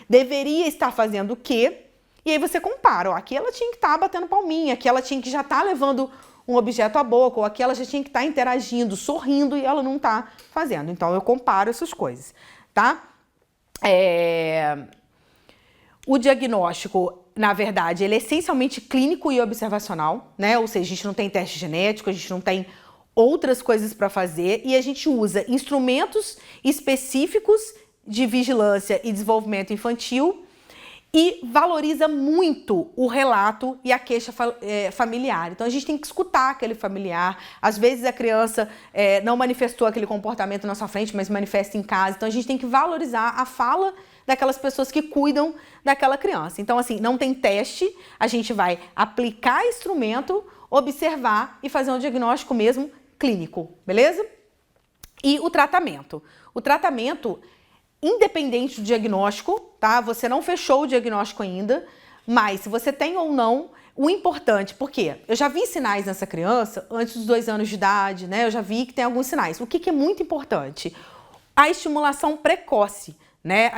deveria estar fazendo o quê, e aí você compara, ó, aqui ela tinha que estar batendo palminha, aqui ela tinha que já estar levando um objeto à boca, ou aqui ela já tinha que estar interagindo, sorrindo, e ela não está fazendo. Então eu comparo essas coisas, tá? O diagnóstico, na verdade, ele é essencialmente clínico e observacional, né? Ou seja, a gente não tem teste genético, a gente não tem outras coisas para fazer, e a gente usa instrumentos específicos de vigilância e desenvolvimento infantil e valoriza muito o relato e a queixa familiar. Então a gente tem que escutar aquele familiar. Às vezes a criança não manifestou aquele comportamento na sua frente, mas manifesta em casa. Então a gente tem que valorizar a fala daquelas pessoas que cuidam daquela criança. Então assim, não tem teste, a gente vai aplicar instrumento, observar e fazer um diagnóstico mesmo clínico, beleza? E o tratamento. O tratamento, independente do diagnóstico, tá? Você não fechou o diagnóstico ainda, mas se você tem ou não, o importante, porque eu já vi sinais nessa criança antes dos 2 anos de idade, né? Eu já vi que tem alguns sinais. O que é muito importante? A estimulação precoce, né?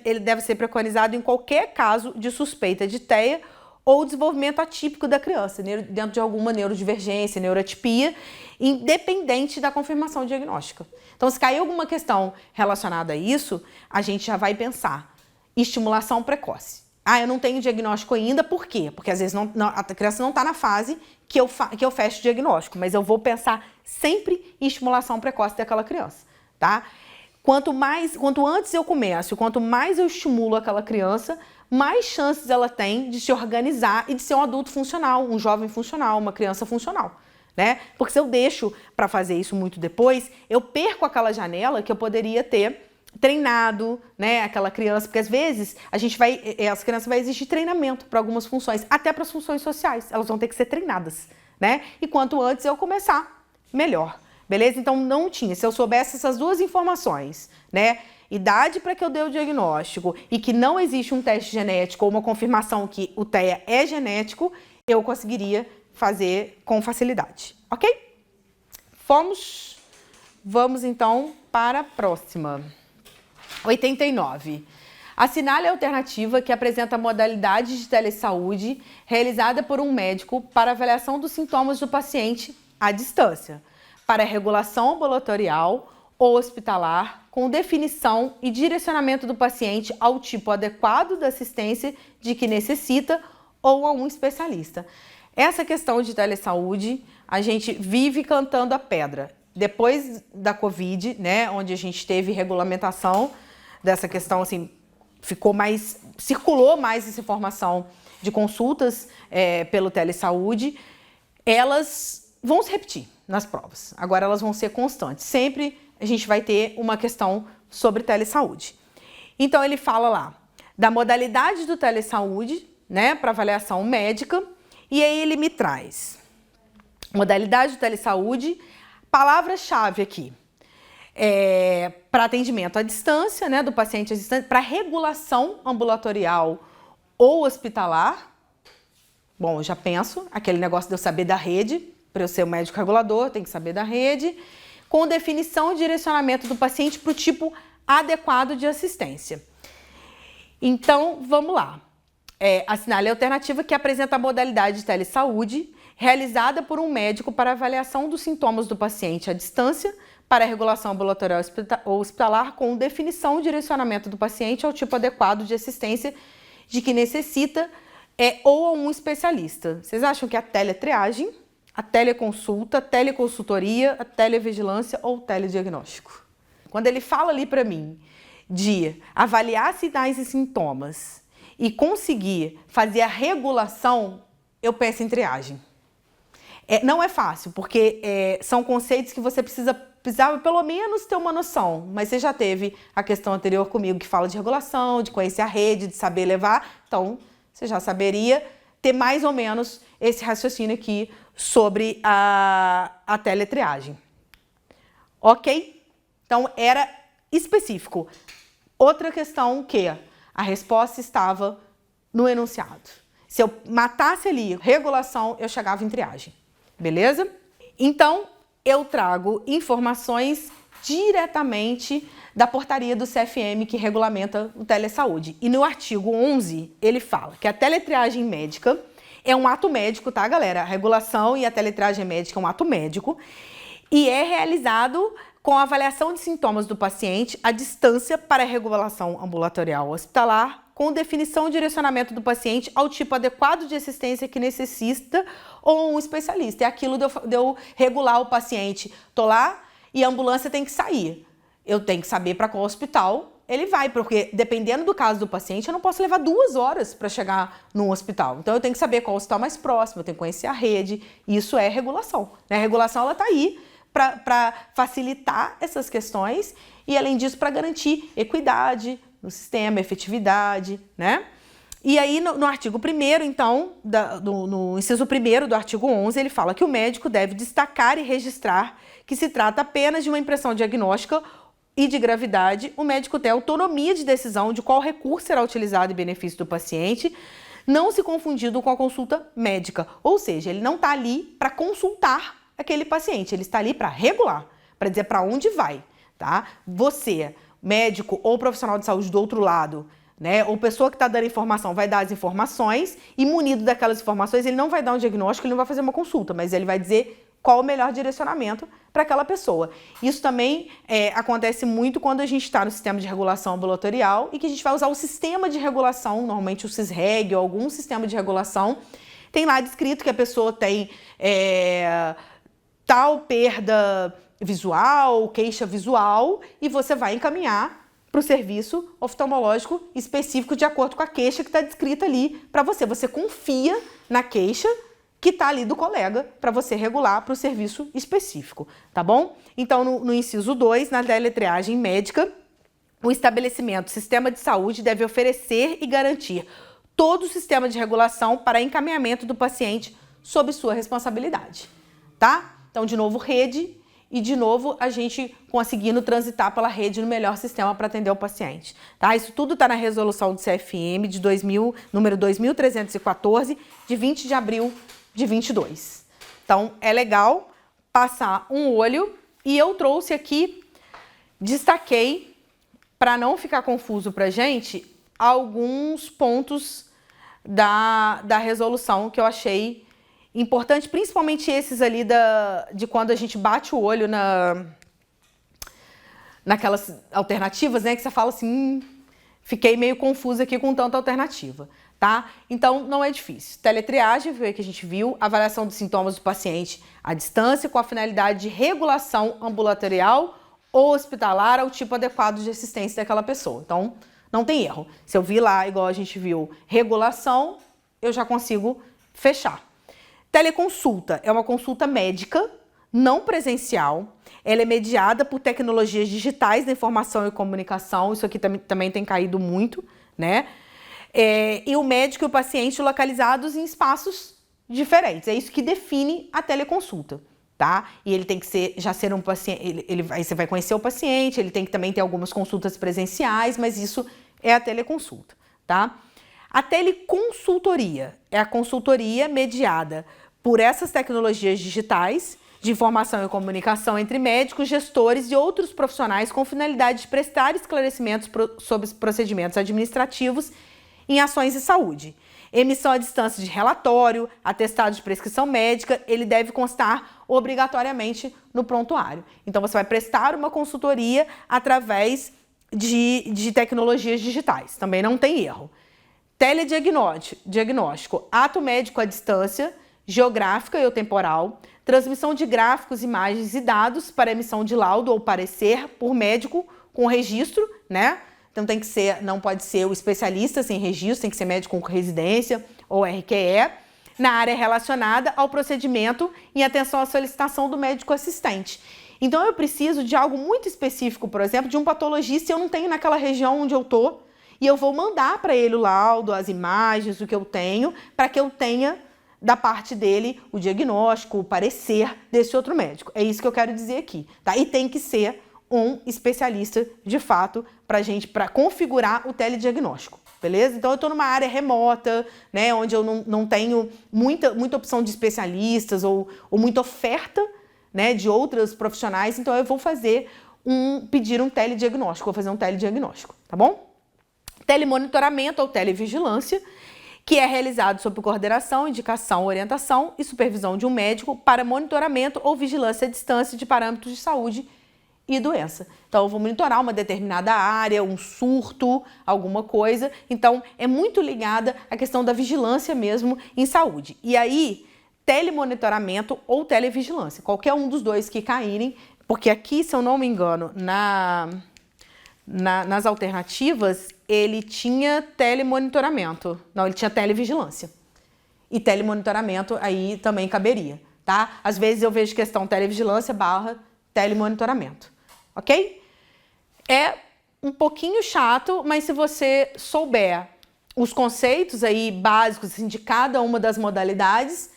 Ele deve ser preconizado em qualquer caso de suspeita de TEA ou desenvolvimento atípico da criança, dentro de alguma neurodivergência, neuroatipia, independente da confirmação diagnóstica. Então, se cair alguma questão relacionada a isso, a gente já vai pensar estimulação precoce. Ah, eu não tenho diagnóstico ainda, por quê? Porque às vezes a criança não está na fase que eu fecho o diagnóstico, mas eu vou pensar sempre em estimulação precoce daquela criança, tá? Quanto antes eu começo, quanto mais eu estimulo aquela criança, mais chances ela tem de se organizar e de ser um adulto funcional, um jovem funcional, uma criança funcional, né? Porque se eu deixo para fazer isso muito depois, eu perco aquela janela que eu poderia ter treinado, né, aquela criança, porque às vezes as crianças vai exigir treinamento para algumas funções, até para as funções sociais, elas vão ter que ser treinadas, né? E quanto antes eu começar, melhor, beleza? Então não tinha, se eu soubesse essas duas informações, né, idade para que eu dê o diagnóstico e que não existe um teste genético ou uma confirmação que o TEA é genético, eu conseguiria fazer com facilidade, ok? Vamos então para a próxima. 89. Assinale a alternativa que apresenta modalidade de telesaúde realizada por um médico para avaliação dos sintomas do paciente à distância, para regulação ambulatorial ou hospitalar, com definição e direcionamento do paciente ao tipo adequado da assistência de que necessita ou a um especialista. Essa questão de telesaúde, a gente vive cantando a pedra. Depois da Covid, né, onde a gente teve regulamentação dessa questão, assim, circulou mais essa informação de consultas pelo telesaúde, elas vão se repetir nas provas. Agora elas vão ser constantes. Sempre a gente vai ter uma questão sobre telesaúde. Então ele fala lá da modalidade do telesaúde, né, para avaliação médica, e aí ele me traz modalidade do telesaúde, palavra-chave aqui. Para atendimento à distância, né, do paciente à distância, para regulação ambulatorial ou hospitalar. Bom, eu já penso, aquele negócio de eu saber da rede, para eu ser o médico regulador, eu tenho que saber da rede, com definição e direcionamento do paciente para o tipo adequado de assistência. Então, vamos lá. Assinale a alternativa que apresenta a modalidade de telesaúde realizada por um médico para avaliação dos sintomas do paciente à distância, para a regulação ambulatorial ou hospitalar, com definição e direcionamento do paciente ao tipo adequado de assistência de que necessita ou a um especialista. Vocês acham que a teletriagem, a teleconsulta, a teleconsultoria, a televigilância ou o telediagnóstico? Quando ele fala ali para mim de avaliar sinais e sintomas e conseguir fazer a regulação, eu penso em triagem. Não é fácil, porque são conceitos que você precisava pelo menos ter uma noção, mas você já teve a questão anterior comigo que fala de regulação, de conhecer a rede, de saber levar, então você já saberia ter mais ou menos esse raciocínio aqui sobre a teletriagem. Ok? Então era específico. Outra questão que a resposta estava no enunciado. Se eu matasse ali regulação, eu chegava em triagem. Beleza? Então, eu trago informações diretamente da portaria do CFM que regulamenta o telesaúde. E no artigo 11, ele fala que a teletriagem médica é um ato médico, tá, galera? A regulação e a teletriagem médica é um ato médico e é realizado com a avaliação de sintomas do paciente à distância para a regulação ambulatorial hospitalar, com definição e direcionamento do paciente ao tipo adequado de assistência que necessita ou um especialista. É aquilo de eu regular o paciente. Tô lá e a ambulância tem que sair. Eu tenho que saber para qual hospital ele vai, porque dependendo do caso do paciente, eu não posso levar 2 horas para chegar num hospital. Então eu tenho que saber qual é o hospital mais próximo, eu tenho que conhecer a rede. Isso é regulação, né? A regulação, ela tá aí para facilitar essas questões e, além disso, para garantir equidade no sistema, efetividade, né? E aí, no artigo 1º, então, no inciso 1º do artigo 11, ele fala que o médico deve destacar e registrar que se trata apenas de uma impressão diagnóstica e de gravidade. O médico tem autonomia de decisão de qual recurso será utilizado em benefício do paciente, não se confundindo com a consulta médica. Ou seja, ele não está ali para consultar aquele paciente, ele está ali para regular, para dizer para onde vai, tá? Você, médico ou profissional de saúde do outro lado, né, ou pessoa que está dando informação, vai dar as informações e, munido daquelas informações, ele não vai dar um diagnóstico, ele não vai fazer uma consulta, mas ele vai dizer qual o melhor direcionamento para aquela pessoa. Isso também acontece muito quando a gente está no sistema de regulação ambulatorial e que a gente vai usar o sistema de regulação, normalmente o SISREG ou algum sistema de regulação, tem lá descrito que a pessoa tem tal perda visual, queixa visual, e você vai encaminhar para o serviço oftalmológico específico de acordo com a queixa que está descrita ali para você. Você confia na queixa que está ali do colega para você regular para o serviço específico, tá bom? Então, no inciso 2, na teletriagem médica, o estabelecimento, sistema de saúde deve oferecer e garantir todo o sistema de regulação para encaminhamento do paciente sob sua responsabilidade, tá? Então, de novo, rede e, de novo, a gente conseguindo transitar pela rede no melhor sistema para atender o paciente, tá? Isso tudo está na resolução do CFM de número 2314, de 20 de abril de 22. Então, é legal passar um olho e eu trouxe aqui, destaquei, para não ficar confuso para a gente, alguns pontos da resolução que eu achei importante, principalmente esses ali de quando a gente bate o olho naquelas alternativas, né, que você fala assim, fiquei meio confusa aqui com tanta alternativa, tá? Então, não é difícil. Teletriagem, foi o que a gente viu, avaliação dos sintomas do paciente à distância com a finalidade de regulação ambulatorial ou hospitalar ao tipo adequado de assistência daquela pessoa. Então, não tem erro. Se eu vi lá, igual a gente viu, regulação, eu já consigo fechar. Teleconsulta é uma consulta médica, não presencial. Ela é mediada por tecnologias digitais da informação e comunicação. Isso aqui também tem caído muito, né? E o médico e o paciente localizados em espaços diferentes. É isso que define a teleconsulta, tá? E ele tem que já ser um paciente, aí você vai conhecer o paciente, ele tem que também ter algumas consultas presenciais, mas isso é a teleconsulta, tá? A teleconsultoria é a consultoria mediada por essas tecnologias digitais de informação e comunicação entre médicos, gestores e outros profissionais com finalidade de prestar esclarecimentos sobre os procedimentos administrativos em ações de saúde. Emissão à distância de relatório, atestado de prescrição médica, ele deve constar obrigatoriamente no prontuário. Então, você vai prestar uma consultoria através de tecnologias digitais, também não tem erro. Telediagnóstico, ato médico à distância, geográfica e temporal, transmissão de gráficos, imagens e dados para emissão de laudo ou parecer por médico com registro, né? Então tem que ser, não pode ser o especialista sem registro, tem que ser médico com residência ou RQE, na área relacionada ao procedimento em atenção à solicitação do médico assistente. Então eu preciso de algo muito específico, por exemplo, de um patologista, eu não tenho naquela região onde eu tô, e eu vou mandar para ele o laudo, as imagens, o que eu tenho, para que eu tenha da parte dele o diagnóstico, o parecer desse outro médico. É isso que eu quero dizer aqui, tá? E tem que ser um especialista de fato para configurar o telediagnóstico, beleza? Então eu estou numa área remota, né, onde eu não tenho muita opção de especialistas ou muita oferta, né, de outros profissionais, então eu vou pedir um telediagnóstico, vou fazer um telediagnóstico, tá bom? Telemonitoramento ou televigilância, que é realizado sob coordenação, indicação, orientação e supervisão de um médico para monitoramento ou vigilância à distância de parâmetros de saúde e doença. Então, eu vou monitorar uma determinada área, um surto, alguma coisa. Então, é muito ligada à questão da vigilância mesmo em saúde. E aí, telemonitoramento ou televigilância, qualquer um dos dois que caírem, porque aqui, se eu não me engano, nas alternativas, ele tinha telemonitoramento. Não, ele tinha televigilância. E telemonitoramento aí também caberia, tá? Às vezes eu vejo questão televigilância / telemonitoramento, ok? É um pouquinho chato, mas se você souber os conceitos aí básicos assim, de cada uma das modalidades,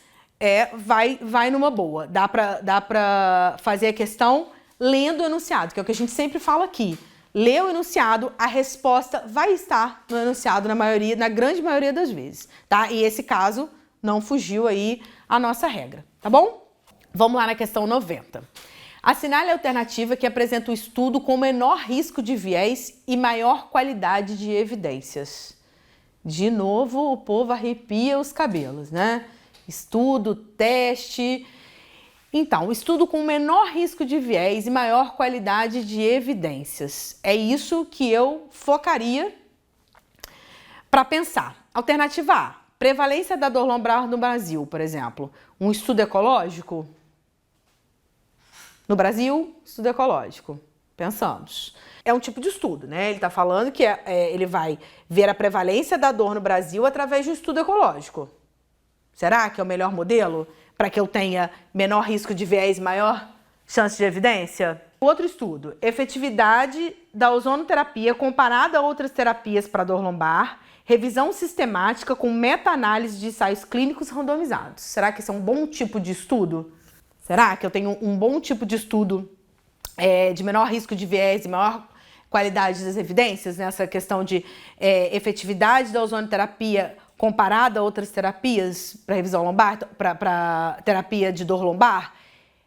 vai numa boa. Dá pra fazer a questão lendo o enunciado, que é o que a gente sempre fala aqui. Lê o enunciado, a resposta vai estar no enunciado na grande maioria das vezes, tá? E esse caso não fugiu aí a nossa regra, tá bom? Vamos lá na questão 90. Assinale a alternativa que apresenta o estudo com menor risco de viés e maior qualidade de evidências. De novo, o povo arrepia os cabelos, né? Estudo, teste. Então, estudo com menor risco de viés e maior qualidade de evidências. É isso que eu focaria para pensar. Alternativa A, prevalência da dor lombar no Brasil, por exemplo. Um estudo ecológico? No Brasil, estudo ecológico. Pensamos. É um tipo de estudo, né? Ele está falando que ele vai ver a prevalência da dor no Brasil através de um estudo ecológico. Será que é o melhor modelo para que eu tenha menor risco de viés, maior chance de evidência? Outro estudo, efetividade da ozonoterapia comparada a outras terapias para dor lombar, revisão sistemática com meta-análise de ensaios clínicos randomizados. Será que esse é um bom tipo de estudo? Será que eu tenho um bom tipo de estudo de menor risco de viés e maior qualidade das evidências nessa questão de efetividade da ozonoterapia comparada a outras terapias para revisão lombar, para terapia de dor lombar?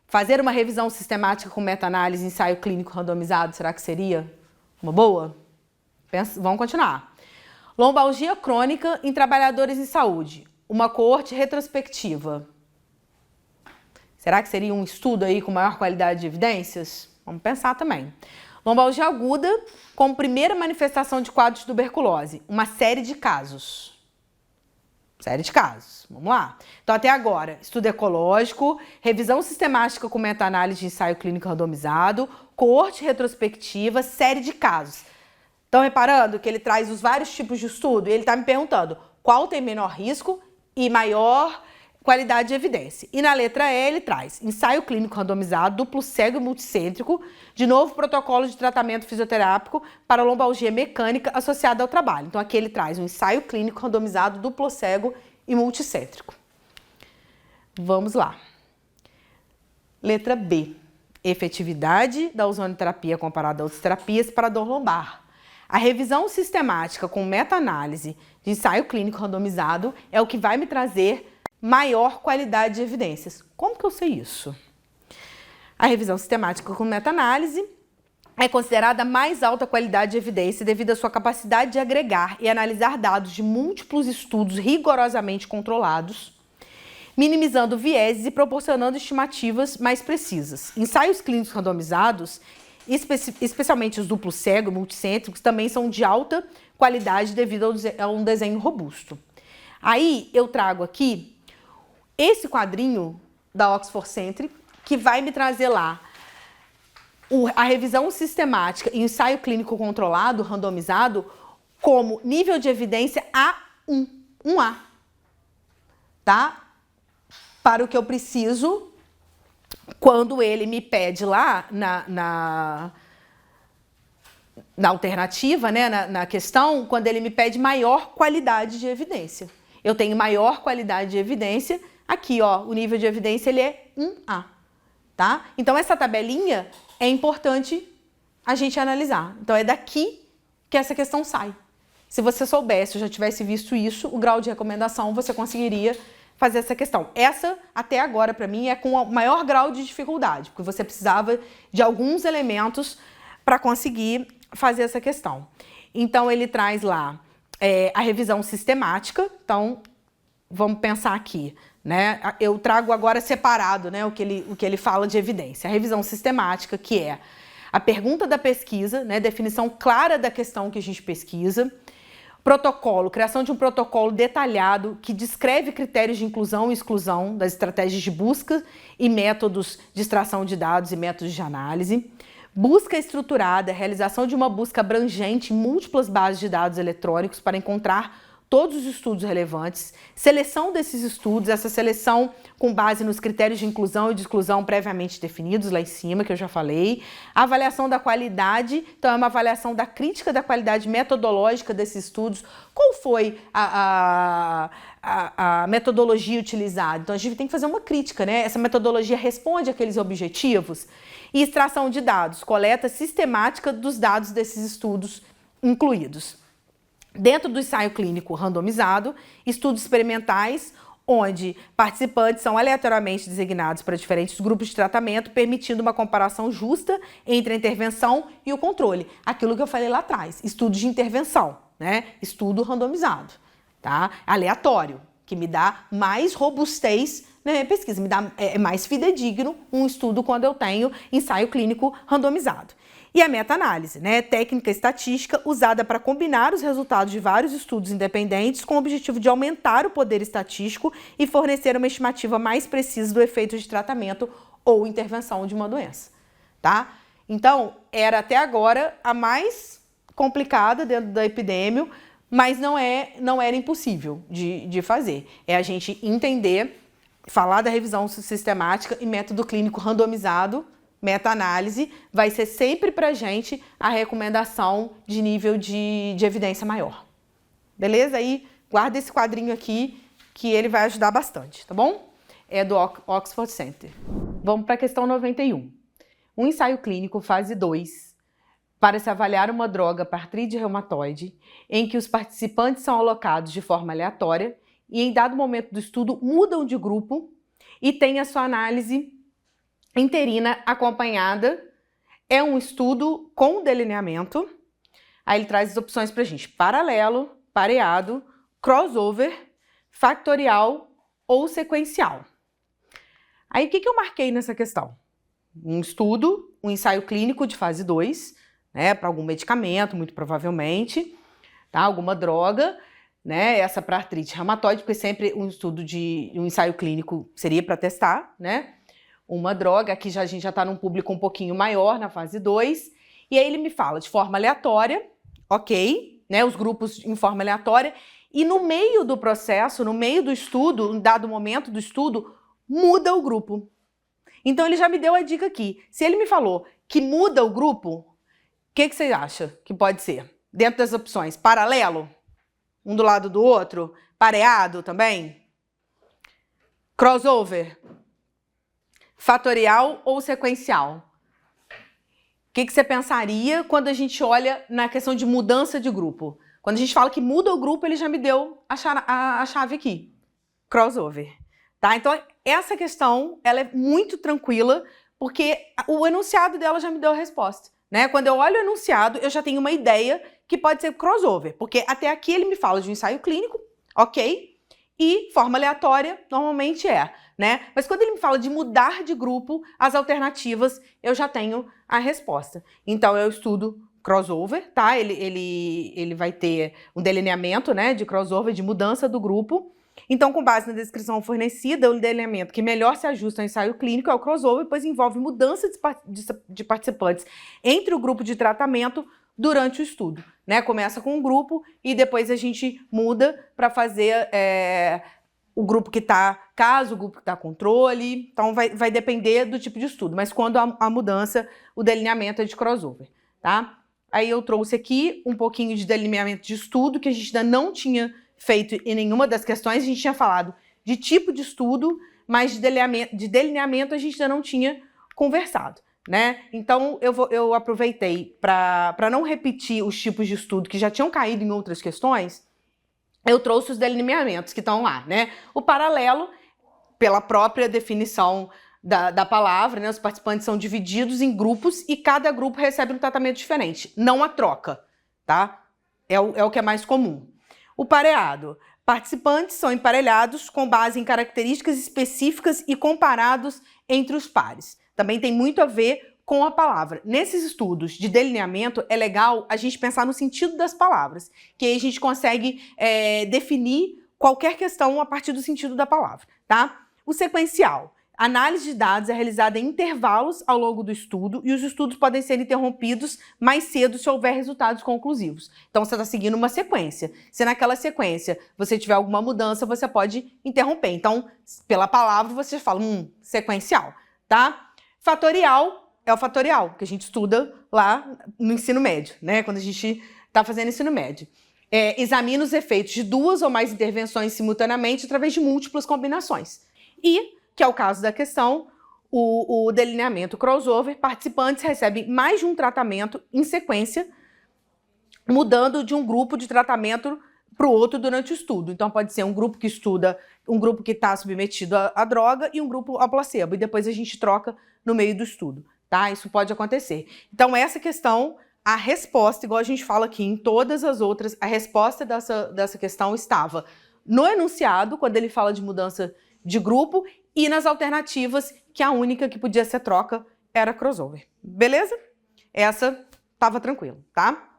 Fazer uma revisão sistemática com meta-análise e ensaio clínico randomizado, será que seria uma boa? Vamos continuar. Lombalgia crônica em trabalhadores em saúde, uma coorte retrospectiva. Será que seria um estudo aí com maior qualidade de evidências? Vamos pensar também. Lombalgia aguda como primeira manifestação de quadro de tuberculose, uma série de casos. Vamos lá. Então, até agora, estudo ecológico, revisão sistemática com meta-análise de ensaio clínico randomizado, coorte retrospectiva, série de casos. Estão reparando que ele traz os vários tipos de estudo? E ele está me perguntando qual tem menor risco e maior qualidade de evidência. E na letra E ele traz ensaio clínico randomizado, duplo cego e multicêntrico, de novo protocolo de tratamento fisioterápico para lombalgia mecânica associada ao trabalho. Então aqui ele traz um ensaio clínico randomizado, duplo cego e multicêntrico. Vamos lá. Letra B. Efetividade da ozonoterapia comparada a outras terapias para dor lombar. A revisão sistemática com meta-análise de ensaio clínico randomizado é o que vai me trazer maior qualidade de evidências. Como que eu sei isso? A revisão sistemática com meta-análise é considerada a mais alta qualidade de evidência devido à sua capacidade de agregar e analisar dados de múltiplos estudos rigorosamente controlados, minimizando vieses e proporcionando estimativas mais precisas. Ensaios clínicos randomizados, especialmente os duplos cego e multicêntricos, também são de alta qualidade devido a um desenho robusto. Aí eu trago aqui esse quadrinho da Oxford Centric, que vai me trazer lá a revisão sistemática e ensaio clínico controlado, randomizado, como nível de evidência A1, 1A, tá? Para o que eu preciso quando ele me pede lá na alternativa, né, na questão, quando ele me pede maior qualidade de evidência. Eu tenho maior qualidade de evidência, aqui ó, o nível de evidência ele é 1A, tá? Então essa tabelinha é importante a gente analisar. Então é daqui que essa questão sai. Se você soubesse, ou já tivesse visto isso, o grau de recomendação você conseguiria fazer essa questão. Essa, até agora, para mim, é com o maior grau de dificuldade, porque você precisava de alguns elementos para conseguir fazer essa questão. Então, ele traz lá a revisão sistemática. Então, vamos pensar aqui, né? Eu trago agora separado, né, o que ele fala de evidência. A revisão sistemática, que é a pergunta da pesquisa, né, definição clara da questão que a gente pesquisa. Protocolo, criação de um protocolo detalhado que descreve critérios de inclusão e exclusão das estratégias de busca e métodos de extração de dados e métodos de análise. Busca estruturada, realização de uma busca abrangente em múltiplas bases de dados eletrônicos para encontrar todos os estudos relevantes, seleção desses estudos, essa seleção com base nos critérios de inclusão e de exclusão previamente definidos lá em cima, que eu já falei, avaliação da qualidade, então é uma avaliação da crítica da qualidade metodológica desses estudos, qual foi a metodologia utilizada, então a gente tem que fazer uma crítica, né? Essa metodologia responde àqueles objetivos, e extração de dados, coleta sistemática dos dados desses estudos incluídos. Dentro do ensaio clínico randomizado, estudos experimentais, onde participantes são aleatoriamente designados para diferentes grupos de tratamento, permitindo uma comparação justa entre a intervenção e o controle. Aquilo que eu falei lá atrás, estudo de intervenção, né? Estudo randomizado, tá? Aleatório, que me dá mais robustez na minha pesquisa, me dá mais fidedigno um estudo quando eu tenho ensaio clínico randomizado. E a meta-análise, né? Técnica estatística usada para combinar os resultados de vários estudos independentes com o objetivo de aumentar o poder estatístico e fornecer uma estimativa mais precisa do efeito de tratamento ou intervenção de uma doença, tá? Então, era até agora a mais complicada dentro da epidêmio, mas não era impossível de fazer. É a gente entender, falar da revisão sistemática e método clínico randomizado, meta-análise, vai ser sempre pra gente a recomendação de nível de evidência maior. Beleza? Aí, guarda esse quadrinho aqui, que ele vai ajudar bastante, tá bom? É do Oxford Center. Vamos para a questão 91. Um ensaio clínico fase 2 para se avaliar uma droga para artrite reumatoide, em que os participantes são alocados de forma aleatória e em dado momento do estudo mudam de grupo e têm a sua análise interina acompanhada. É um estudo com delineamento. Aí ele traz as opções para a gente: paralelo, pareado, crossover, factorial ou sequencial. Aí o que eu marquei nessa questão? Um estudo, um ensaio clínico de fase 2, né, para algum medicamento, muito provavelmente, tá? Alguma droga, né? Essa para artrite reumatoide, porque sempre um estudo de um ensaio clínico seria para testar, né? Uma droga, aqui a gente já está num público um pouquinho maior, na fase 2, e aí ele me fala de forma aleatória, ok, né? Os grupos em forma aleatória, e no meio do processo, no meio do estudo, em dado momento do estudo, muda o grupo. Então ele já me deu a dica aqui. Se ele me falou que muda o grupo, o que você acha que pode ser? Dentro das opções, paralelo? Um do lado do outro? Pareado também? Crossover? Fatorial ou sequencial? O que você pensaria quando a gente olha na questão de mudança de grupo? Quando a gente fala que muda o grupo, ele já me deu a chave aqui. Crossover. Tá? Então, essa questão ela é muito tranquila, porque o enunciado dela já me deu a resposta. Né? Quando eu olho o enunciado, eu já tenho uma ideia que pode ser crossover, porque até aqui ele me fala de um ensaio clínico, ok? E forma aleatória normalmente é, né? Mas quando ele me fala de mudar de grupo, as alternativas, eu já tenho a resposta. Então eu estudo crossover, tá? Ele vai ter um delineamento, né, de crossover, de mudança do grupo. Então, com base na descrição fornecida, o delineamento que melhor se ajusta ao ensaio clínico é o crossover, pois envolve mudança de participantes entre o grupo de tratamento durante o estudo. Né? Começa com um grupo e depois a gente muda para fazer o grupo que está, caso o grupo que está controle. Então, vai depender do tipo de estudo, mas quando a mudança, o delineamento é de crossover. Tá? Aí eu trouxe aqui um pouquinho de delineamento de estudo que a gente ainda não tinha feito em nenhuma das questões. A gente tinha falado de tipo de estudo, mas de delineamento a gente ainda não tinha conversado, né? Então, eu aproveitei para não repetir os tipos de estudo que já tinham caído em outras questões, eu trouxe os delineamentos que estão lá, né? O paralelo, pela própria definição da palavra, né? Os participantes são divididos em grupos e cada grupo recebe um tratamento diferente, não a troca, tá? É o que é mais comum. O pareado. Participantes são emparelhados com base em características específicas e comparados entre os pares. Também tem muito a ver com a palavra. Nesses estudos de delineamento, é legal a gente pensar no sentido das palavras, que aí a gente consegue definir qualquer questão a partir do sentido da palavra, tá? O sequencial. A análise de dados é realizada em intervalos ao longo do estudo e os estudos podem ser interrompidos mais cedo se houver resultados conclusivos. Então, você está seguindo uma sequência. Se naquela sequência você tiver alguma mudança, você pode interromper. Então, pela palavra, você fala, sequencial, tá? Fatorial é o fatorial, que a gente estuda lá no ensino médio, né? Quando a gente está fazendo ensino médio. Examina os efeitos de duas ou mais intervenções simultaneamente através de múltiplas combinações. E que é o caso da questão, o delineamento crossover, participantes recebem mais de um tratamento em sequência, mudando de um grupo de tratamento para o outro durante o estudo. Então, pode ser um grupo que estuda, um grupo que está submetido à droga e um grupo ao placebo, e depois a gente troca no meio do estudo, tá? Isso pode acontecer. Então, essa questão, a resposta, igual a gente fala aqui em todas as outras, a resposta dessa questão estava no enunciado, quando ele fala de mudança de grupo, e nas alternativas, que a única que podia ser troca era crossover. Beleza? Essa estava tranquila, tá?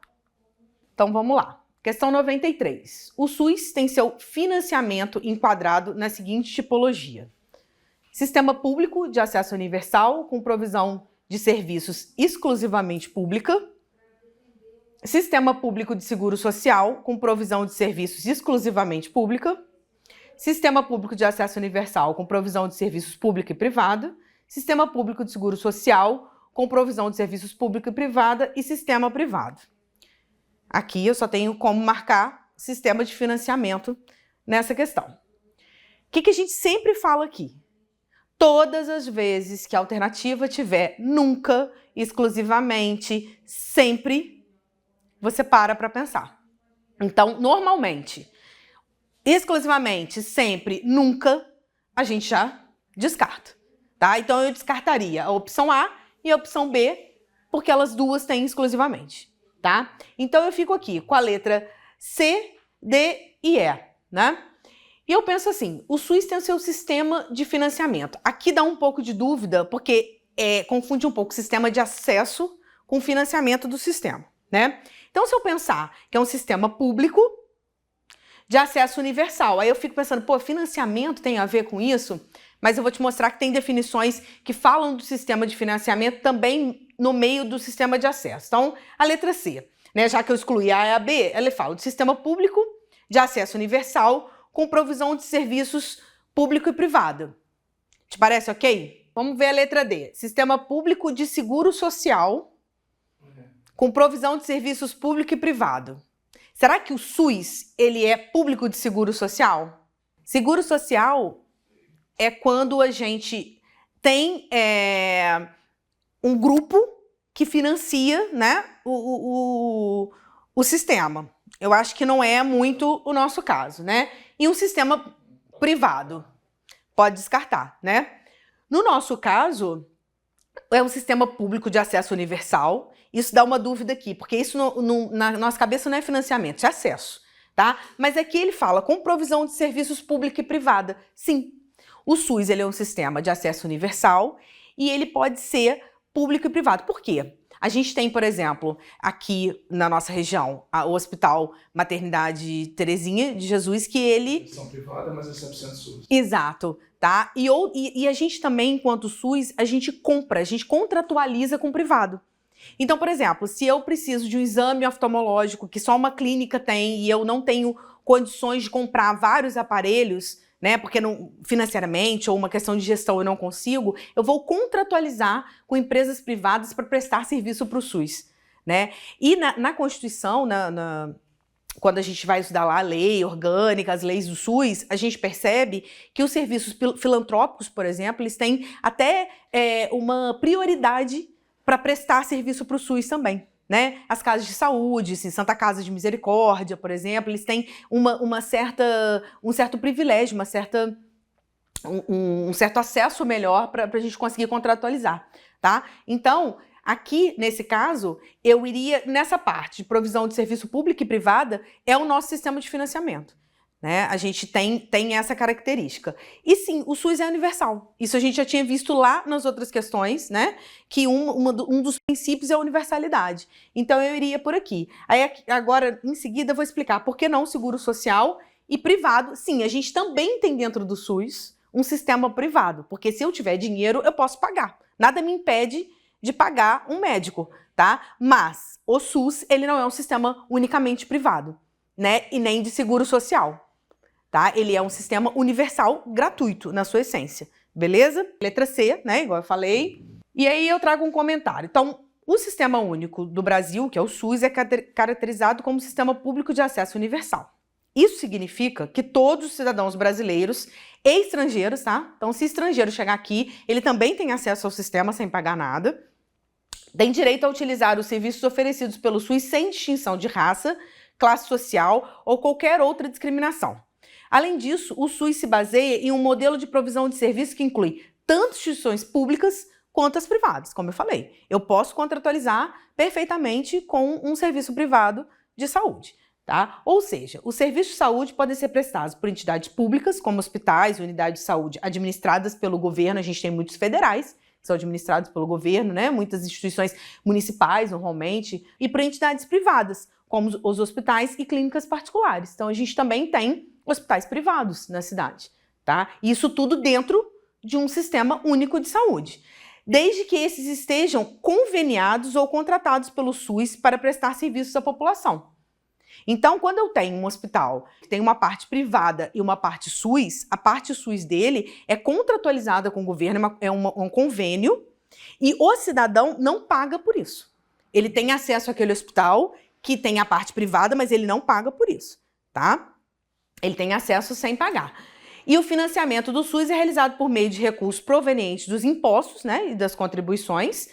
Então vamos lá. Questão 93. O SUS tem seu financiamento enquadrado na seguinte tipologia: sistema público de acesso universal com provisão de serviços exclusivamente pública, sistema público de seguro social com provisão de serviços exclusivamente pública, sistema público de acesso universal com provisão de serviços pública e privada, sistema público de seguro social com provisão de serviços pública e privada e sistema privado. Aqui eu só tenho como marcar sistema de financiamento nessa questão. O que a gente sempre fala aqui? Todas as vezes que a alternativa tiver nunca, exclusivamente, sempre, você para pensar. Então, normalmente, exclusivamente, sempre, nunca, a gente já descarta, tá? Então, eu descartaria a opção A e a opção B, porque elas duas têm exclusivamente, tá? Então, eu fico aqui com a letra C, D e E, né? E eu penso assim, o SUS tem o seu sistema de financiamento. Aqui dá um pouco de dúvida, porque confunde um pouco o sistema de acesso com o financiamento do sistema, né? Então, se eu pensar que é um sistema público de acesso universal, aí eu fico pensando, pô, financiamento tem a ver com isso? Mas eu vou te mostrar que tem definições que falam do sistema de financiamento também no meio do sistema de acesso. Então, a letra C, né? Já que eu excluí a A e a B, ela fala do sistema público de acesso universal com provisão de serviços público e privado. Te parece ok? Vamos ver a letra D. Sistema público de seguro social com provisão de serviços público e privado. Será que o SUS ele é público de seguro social? Seguro social é quando a gente tem um grupo que financia, né, o sistema. Eu acho que não é muito o nosso caso, né? E um sistema privado, pode descartar, né? No nosso caso, é um sistema público de acesso universal. Isso dá uma dúvida aqui, porque isso na nossa cabeça não é financiamento, é acesso, tá? Mas aqui ele fala com provisão de serviços pública e privada. Sim, o SUS ele é um sistema de acesso universal e ele pode ser público e privado. Por quê? A gente tem, por exemplo, aqui na nossa região, o Hospital Maternidade Terezinha de Jesus, que ele... São privada, mas é 100% SUS. Exato, tá? E a gente também, enquanto SUS, a gente contratualiza com o privado. Então, por exemplo, se eu preciso de um exame oftalmológico que só uma clínica tem e eu não tenho condições de comprar vários aparelhos, né, porque financeiramente ou uma questão de gestão eu não consigo, eu vou contratualizar com empresas privadas para prestar serviço para o SUS, né? E na Constituição, quando a gente vai estudar lá a lei orgânica, as leis do SUS, a gente percebe que os serviços filantrópicos, por exemplo, eles têm até uma prioridade para prestar serviço para o SUS também, né? As casas de saúde, assim, Santa Casa de Misericórdia, por exemplo, eles têm um certo privilégio, um certo acesso melhor para a gente conseguir contratualizar, tá? Então, aqui, nesse caso, eu iria nessa parte de provisão de serviço público e privada, é o nosso sistema de financiamento. Né? A gente tem essa característica. E sim, o SUS é universal. Isso a gente já tinha visto lá nas outras questões, né? Que um dos princípios é a universalidade. Então eu iria por aqui. Aí agora, em seguida, eu vou explicar por que não seguro social e privado. Sim, a gente também tem dentro do SUS um sistema privado, porque se eu tiver dinheiro, eu posso pagar. Nada me impede de pagar um médico, tá? Mas o SUS, ele não é um sistema unicamente privado, né? E nem de seguro social. Tá? Ele é um sistema universal gratuito na sua essência, beleza? Letra C, né? Igual eu falei. E aí eu trago um comentário. Então, o Sistema Único do Brasil, que é o SUS, é caracterizado como Sistema Público de Acesso Universal. Isso significa que todos os cidadãos brasileiros e estrangeiros, tá? Então, se estrangeiro chegar aqui, ele também tem acesso ao sistema sem pagar nada, tem direito a utilizar os serviços oferecidos pelo SUS sem distinção de raça, classe social ou qualquer outra discriminação. Além disso, o SUS se baseia em um modelo de provisão de serviço que inclui tanto instituições públicas quanto as privadas, como eu falei. Eu posso contratualizar perfeitamente com um serviço privado de saúde, tá? Ou seja, os serviços de saúde podem ser prestados por entidades públicas, como hospitais, unidades de saúde administradas pelo governo. A gente tem muitos federais que são administrados pelo governo, né? Muitas instituições municipais, normalmente, e por entidades privadas, como os hospitais e clínicas particulares. Então, a gente também tem hospitais privados na cidade, tá? Isso tudo dentro de um sistema único de saúde. desde que esses estejam conveniados ou contratados pelo SUS para prestar serviços à população. Então, quando eu tenho um hospital que tem uma parte privada e uma parte SUS, a parte SUS dele é contratualizada com o governo, é um convênio, e o cidadão não paga por isso. Ele tem acesso àquele hospital que tem a parte privada, mas ele não paga por isso, tá? Ele tem acesso sem pagar. E o financiamento do SUS é realizado por meio de recursos provenientes dos impostos, né, e das contribuições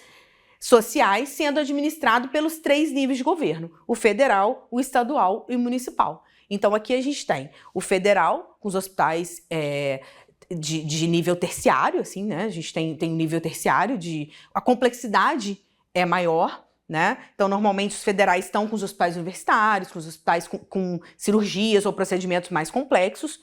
sociais, sendo administrado pelos 3 níveis de governo: o federal, o estadual e o municipal. Então aqui a gente tem o federal, com os hospitais de nível terciário, assim, né? A gente tem um nível terciário, a complexidade é maior, né? Então normalmente os federais estão com os hospitais universitários, com os hospitais com cirurgias ou procedimentos mais complexos.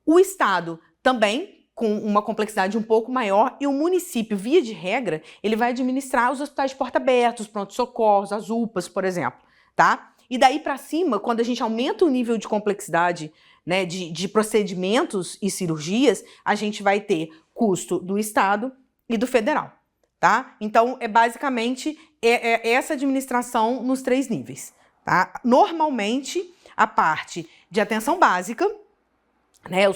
O estado também com uma complexidade um pouco maior, e o município, via de regra, ele vai administrar os hospitais de porta aberta, os pronto-socorros, as UPAs, por exemplo, tá? E daí para cima, quando a gente aumenta o nível de complexidade, né, de procedimentos e cirurgias, a gente vai ter custo do estado e do federal, tá? Então, basicamente essa administração nos 3 níveis, tá? Normalmente, a parte de atenção básica, né,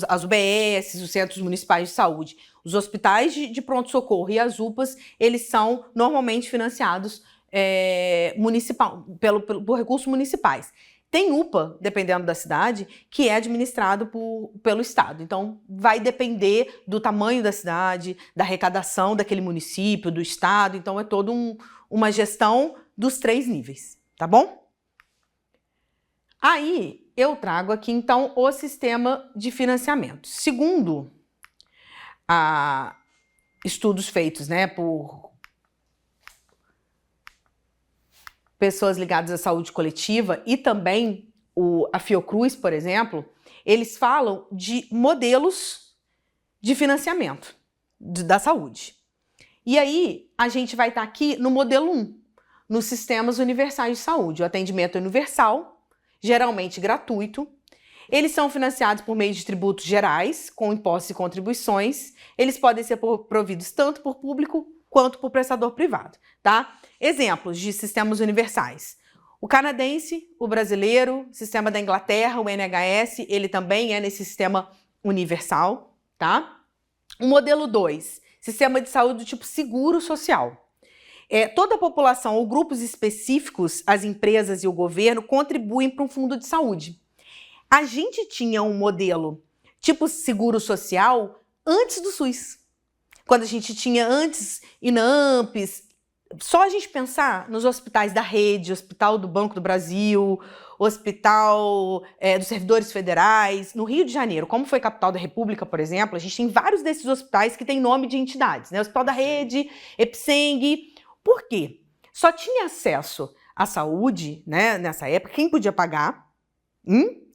as UBS, os Centros Municipais de Saúde, os hospitais de pronto-socorro e as UPAs, eles são normalmente financiados por recursos municipais. Tem UPA, dependendo da cidade, que é administrado pelo Estado. Então, vai depender do tamanho da cidade, da arrecadação daquele município, do Estado. Então, é toda uma gestão dos 3 níveis, tá bom? Aí, eu trago aqui, então, o sistema de financiamento. Segundo estudos feitos, né, por pessoas ligadas à saúde coletiva e também a Fiocruz, por exemplo, eles falam de modelos de financiamento da saúde. E aí, a gente vai estar aqui no modelo 1, nos sistemas universais de saúde. O atendimento é universal, geralmente gratuito. Eles são financiados por meio de tributos gerais, com impostos e contribuições. Eles podem ser providos tanto por público quanto por prestador privado, tá? Exemplos de sistemas universais: o canadense, o brasileiro, o sistema da Inglaterra, o NHS, ele também é nesse sistema universal, tá? O modelo 2, sistema de saúde do tipo seguro social. Toda a população ou grupos específicos, as empresas e o governo, contribuem para um fundo de saúde. A gente tinha um modelo tipo seguro social antes do SUS. Quando a gente tinha antes INAMPs, só a gente pensar nos hospitais da rede, Hospital do Banco do Brasil, Hospital dos Servidores Federais, no Rio de Janeiro, como foi capital da República, por exemplo, a gente tem vários desses hospitais que têm nome de entidades, né? Hospital da Rede, Epseng. Por quê? Só tinha acesso à saúde, né, nessa época, quem podia pagar,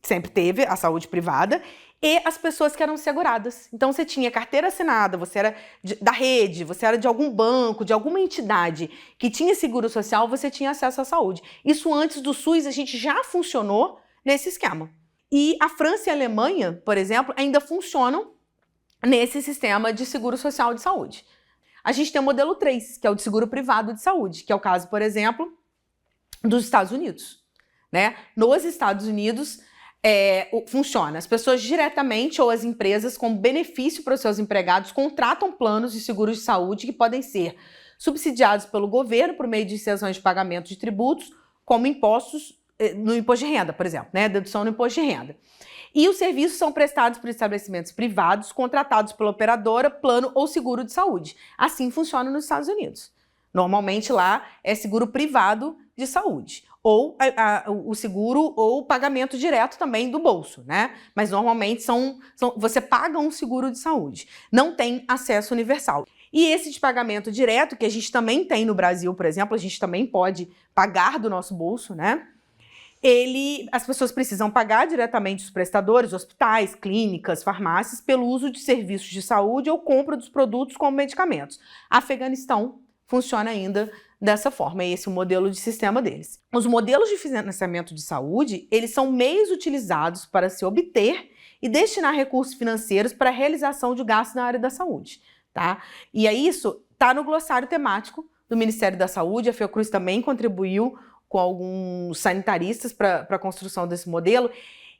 sempre teve a saúde privada, e as pessoas que eram seguradas. Então você tinha carteira assinada, você era da rede, você era de algum banco, de alguma entidade que tinha seguro social, você tinha acesso à saúde. Isso antes do SUS, a gente já funcionou nesse esquema. E a França e a Alemanha, por exemplo, ainda funcionam nesse sistema de seguro social de saúde. A gente tem o modelo 3, que é o de seguro privado de saúde, que é o caso, por exemplo, dos Estados Unidos, né? Nos Estados Unidos, funciona. As pessoas diretamente ou as empresas, como benefício para os seus empregados, contratam planos de seguros de saúde que podem ser subsidiados pelo governo por meio de isenções de pagamento de tributos, como impostos no imposto de renda, por exemplo, né? Dedução no imposto de renda. E os serviços são prestados por estabelecimentos privados contratados pela operadora, plano ou seguro de saúde. Assim funciona nos Estados Unidos. Normalmente lá é seguro privado de saúde, ou o seguro ou o pagamento direto também do bolso, né? Mas normalmente você paga um seguro de saúde, não tem acesso universal. E esse de pagamento direto, que a gente também tem no Brasil, por exemplo, a gente também pode pagar do nosso bolso, né? As pessoas precisam pagar diretamente os prestadores, hospitais, clínicas, farmácias, pelo uso de serviços de saúde ou compra dos produtos como medicamentos. Afeganistão funciona ainda dessa forma, é esse o modelo de sistema deles. Os modelos de financiamento de saúde, eles são meios utilizados para se obter e destinar recursos financeiros para a realização de gastos na área da saúde, tá? E é isso, está no glossário temático do Ministério da Saúde. A Fiocruz também contribuiu com alguns sanitaristas para a construção desse modelo.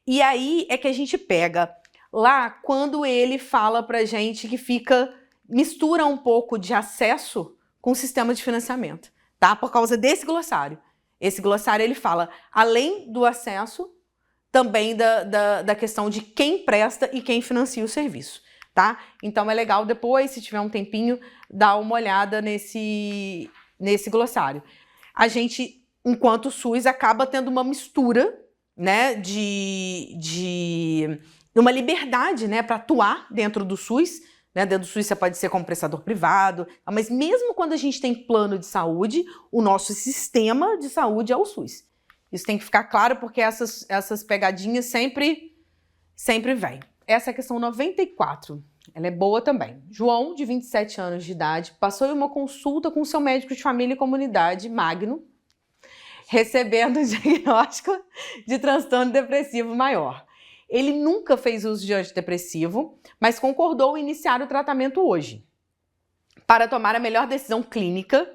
E aí é que a gente pega lá quando ele fala para a gente que mistura um pouco de acesso com o sistema de financiamento, tá? Por causa desse glossário. Esse glossário ele fala, além do acesso, também da questão de quem presta e quem financia o serviço, tá? Então é legal depois, se tiver um tempinho, dar uma olhada nesse glossário. A gente, enquanto SUS, acaba tendo uma mistura, né, de uma liberdade, né, para atuar dentro do SUS, né? Dentro do SUS você pode ser como prestador privado, mas mesmo quando a gente tem plano de saúde, o nosso sistema de saúde é o SUS. Isso tem que ficar claro porque essas pegadinhas sempre vêm. Essa é a questão 94. Ela é boa também. João, de 27 anos de idade, passou em uma consulta com seu médico de família e comunidade, Magno, recebendo o diagnóstico de transtorno depressivo maior. Ele nunca fez uso de antidepressivo, mas concordou em iniciar o tratamento hoje. Para tomar a melhor decisão clínica,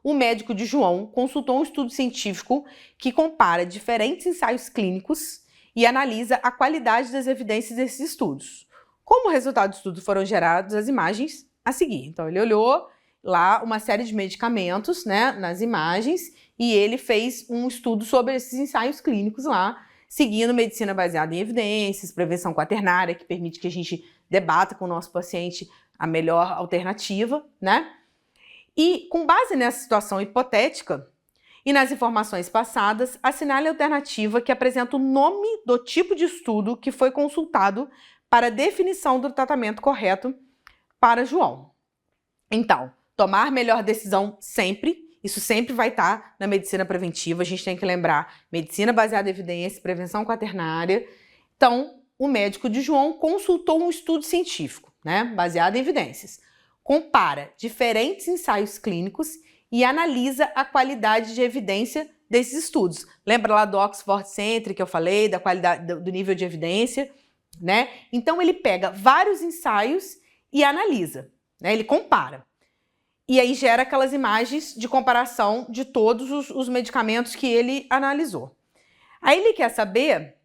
o médico de João consultou um estudo científico que compara diferentes ensaios clínicos e analisa a qualidade das evidências desses estudos. Como resultado do estudo foram geradas as imagens a seguir. Então ele olhou lá uma série de medicamentos, né, nas imagens e ele fez um estudo sobre esses ensaios clínicos lá, seguindo medicina baseada em evidências, prevenção quaternária, que permite que a gente debata com o nosso paciente a melhor alternativa, né? E, com base nessa situação hipotética e nas informações passadas, assinale a alternativa que apresenta o nome do tipo de estudo que foi consultado para a definição do tratamento correto para João. Então, tomar melhor decisão sempre. Isso sempre vai estar na medicina preventiva. A gente tem que lembrar medicina baseada em evidência, prevenção quaternária. Então, o médico de João consultou um estudo científico, né, baseado em evidências. Compara diferentes ensaios clínicos e analisa a qualidade de evidência desses estudos. Lembra lá do Oxford Centric que eu falei, da qualidade do nível de evidência, né? Então, ele pega vários ensaios e analisa, né? Ele compara. E aí gera aquelas imagens de comparação de todos os medicamentos que ele analisou. Aí ele quer saber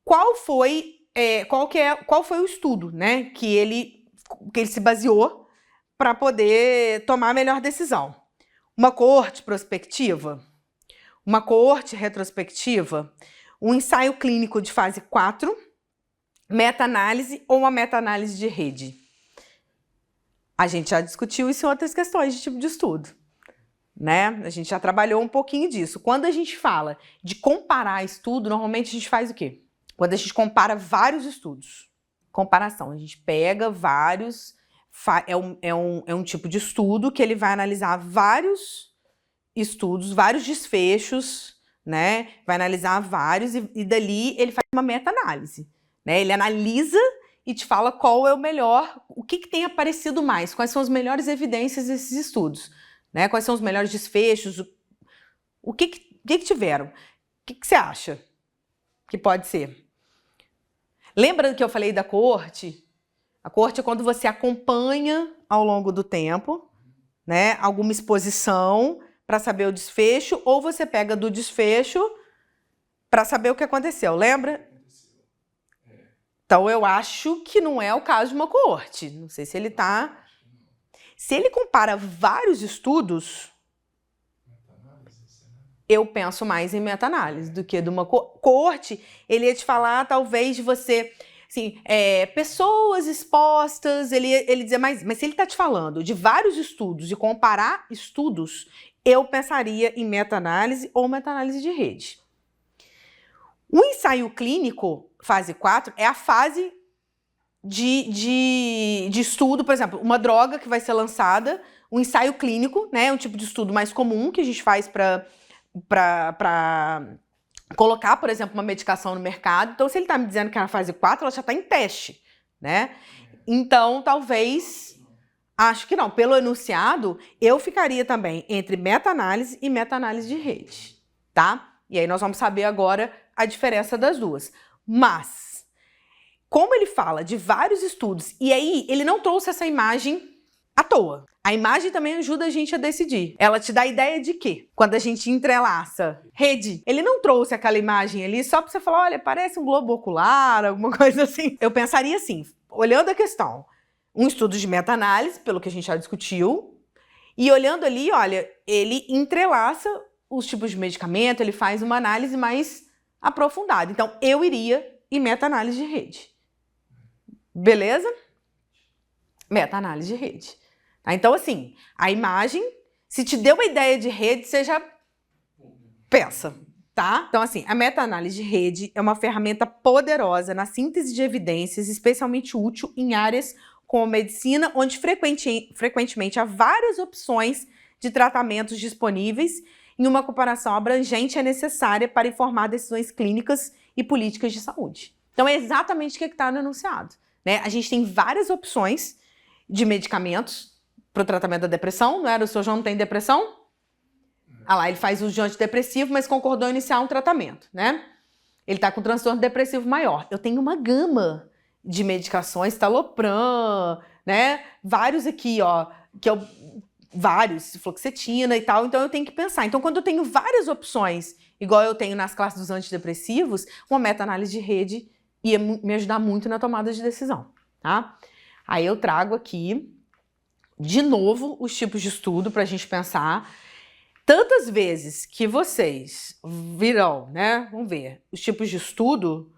qual foi o estudo, né, que ele se baseou para poder tomar a melhor decisão. Uma coorte prospectiva, uma coorte retrospectiva, um ensaio clínico de fase 4, meta-análise ou uma meta-análise de rede. A gente já discutiu isso em outras questões de tipo de estudo, né? A gente já trabalhou um pouquinho disso. Quando a gente fala de comparar estudo, normalmente a gente faz o quê? Quando a gente compara vários estudos. Comparação, a gente pega vários, é um tipo de estudo que ele vai analisar vários estudos, vários desfechos, né? Vai analisar vários e dali ele faz uma meta-análise, né? Ele analisa e te fala qual é o melhor, o que tem aparecido mais, quais são as melhores evidências desses estudos, né? Quais são os melhores desfechos, o que tiveram. O que você acha que pode ser? Lembra que eu falei da coorte? A coorte é quando você acompanha ao longo do tempo, né, alguma exposição para saber o desfecho, ou você pega do desfecho para saber o que aconteceu, lembra? Então, eu acho que não é o caso de uma coorte. Não sei se ele está... Se ele compara vários estudos, eu penso mais em meta-análise do que de uma coorte. Ele ia te falar, talvez, de você... Assim, pessoas expostas, ele dizia, mas se ele está te falando de vários estudos e comparar estudos, eu pensaria em meta-análise ou meta-análise de rede. O ensaio clínico, fase 4, é a fase de estudo, por exemplo, uma droga que vai ser lançada, um ensaio clínico, né, um tipo de estudo mais comum que a gente faz para colocar, por exemplo, uma medicação no mercado. Então, se ele está me dizendo que é na fase 4, ela já está em teste, né? Então, talvez, acho que não. Pelo enunciado, eu ficaria também entre meta-análise e meta-análise de rede, tá? E aí nós vamos saber agora a diferença das duas. Mas, como ele fala de vários estudos, e aí ele não trouxe essa imagem à toa. A imagem também ajuda a gente a decidir. Ela te dá a ideia de quê? Quando a gente entrelaça rede, ele não trouxe aquela imagem ali só pra você falar, olha, parece um globo ocular, alguma coisa assim. Eu pensaria assim, olhando a questão, um estudo de meta-análise, pelo que a gente já discutiu, e olhando ali, olha, ele entrelaça os tipos de medicamento, ele faz uma análise mais aprofundada. Então, eu iria em meta-análise de rede. Beleza? Meta-análise de rede. Tá? Então, assim, a imagem, se te deu uma ideia de rede, você já pensa, tá? Então, assim, a meta-análise de rede é uma ferramenta poderosa na síntese de evidências, especialmente útil em áreas como medicina, onde frequentemente há várias opções de tratamentos disponíveis e uma comparação abrangente é necessária para informar decisões clínicas e políticas de saúde. Então, é exatamente o que está no enunciado, né? A gente tem várias opções de medicamentos para o tratamento da depressão, não era? O seu João não tem depressão? Ah lá, ele faz uso de antidepressivo, mas concordou em iniciar um tratamento, né? Ele está com transtorno depressivo maior. Eu tenho uma gama de medicações, Talopram, né? Vários aqui, ó, que eu... vários, fluoxetina e tal, então eu tenho que pensar. Então, quando eu tenho várias opções, igual eu tenho nas classes dos antidepressivos, uma meta-análise de rede ia me ajudar muito na tomada de decisão, tá? Aí eu trago aqui, de novo, os tipos de estudo para a gente pensar. Tantas vezes que vocês virão, né? Vamos ver, os tipos de estudo,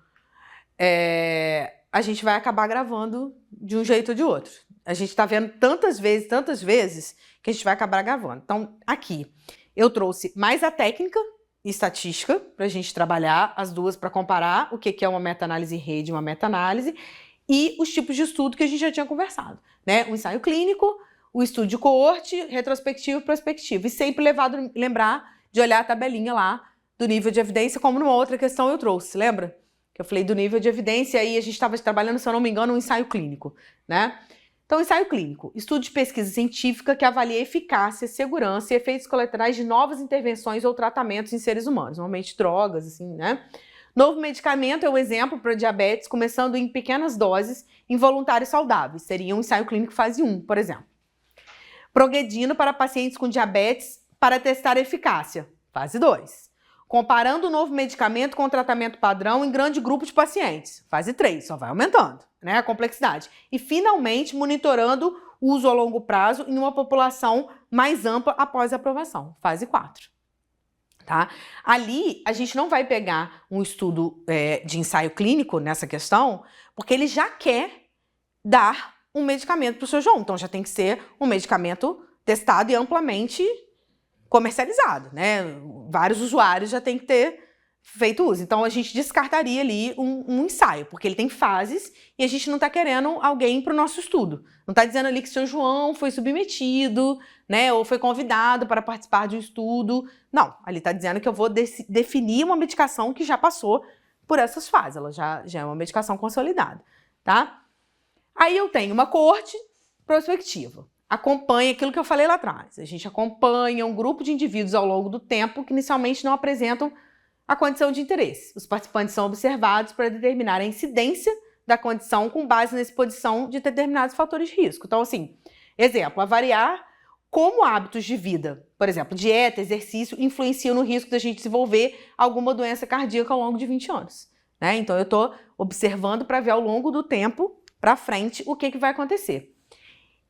a gente vai acabar gravando de um jeito ou de outro. A gente está vendo tantas vezes, que a gente vai acabar gravando. Então, aqui, eu trouxe mais a técnica e estatística para a gente trabalhar as duas para comparar o que é uma meta-análise em rede e uma meta-análise e os tipos de estudo que a gente já tinha conversado, né? O ensaio clínico, o estudo de coorte, retrospectivo e prospectivo. E sempre lembrar de olhar a tabelinha lá do nível de evidência, como numa outra questão eu trouxe, lembra? Que eu falei do nível de evidência e aí a gente estava trabalhando, se eu não me engano, um ensaio clínico, né? Então, ensaio clínico, estudo de pesquisa científica que avalia a eficácia, segurança e efeitos colaterais de novas intervenções ou tratamentos em seres humanos, normalmente drogas, assim, né? Novo medicamento é um exemplo para diabetes, começando em pequenas doses em voluntários saudáveis. Seria um ensaio clínico fase 1, por exemplo. Progredindo para pacientes com diabetes para testar a eficácia, fase 2. Comparando o novo medicamento com o tratamento padrão em grande grupo de pacientes, fase 3, só vai aumentando, né, a complexidade. E, finalmente, monitorando o uso a longo prazo em uma população mais ampla após a aprovação, fase 4. Tá? Ali, a gente não vai pegar um estudo de ensaio clínico nessa questão, porque ele já quer dar um medicamento para o seu João. Então, já tem que ser um medicamento testado e amplamente comercializado, né? Vários usuários já têm que ter feito uso. Então, a gente descartaria ali um ensaio, porque ele tem fases e a gente não está querendo alguém para o nosso estudo. Não está dizendo ali que o seu João foi submetido, né? Ou foi convidado para participar de um estudo. Não, ali está dizendo que eu vou definir uma medicação que já passou por essas fases. Ela já é uma medicação consolidada, tá? Aí eu tenho uma coorte prospectiva. Acompanha aquilo que eu falei lá atrás. A gente acompanha um grupo de indivíduos ao longo do tempo que inicialmente não apresentam a condição de interesse. Os participantes são observados para determinar a incidência da condição com base na exposição de determinados fatores de risco. Então, assim, exemplo, avaliar como hábitos de vida, por exemplo, dieta, exercício, influenciam no risco da gente desenvolver alguma doença cardíaca ao longo de 20 anos. Né? Então, eu estou observando para ver ao longo do tempo, para frente, o que vai acontecer.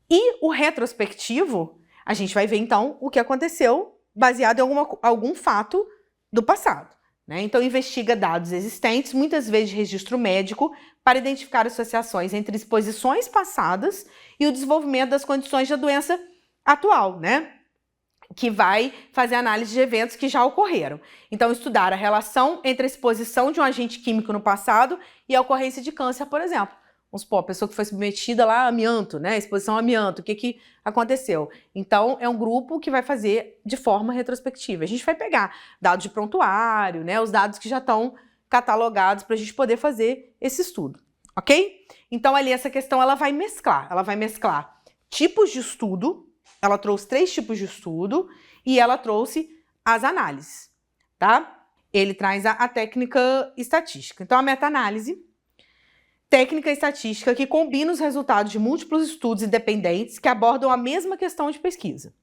E o retrospectivo, a gente vai ver, então, o que aconteceu baseado em algum fato do passado. Né? Então, investiga dados existentes, muitas vezes de registro médico, para identificar associações entre exposições passadas e o desenvolvimento das condições da doença atual, né? Que vai fazer análise de eventos que já ocorreram. Então, estudar a relação entre a exposição de um agente químico no passado e a ocorrência de câncer, por exemplo. Vamos supor, a pessoa que foi submetida lá a amianto, né? Exposição a amianto, o que aconteceu? Então, é um grupo que vai fazer de forma retrospectiva. A gente vai pegar dados de prontuário, né? Os dados que já estão catalogados para a gente poder fazer esse estudo, ok? Então, ali essa questão ela vai mesclar tipos de estudo, ela trouxe 3 tipos de estudo e ela trouxe as análises, tá? Ele traz a técnica estatística. Então, a meta-análise técnica estatística que combina os resultados de múltiplos estudos independentes que abordam a mesma questão de pesquisa.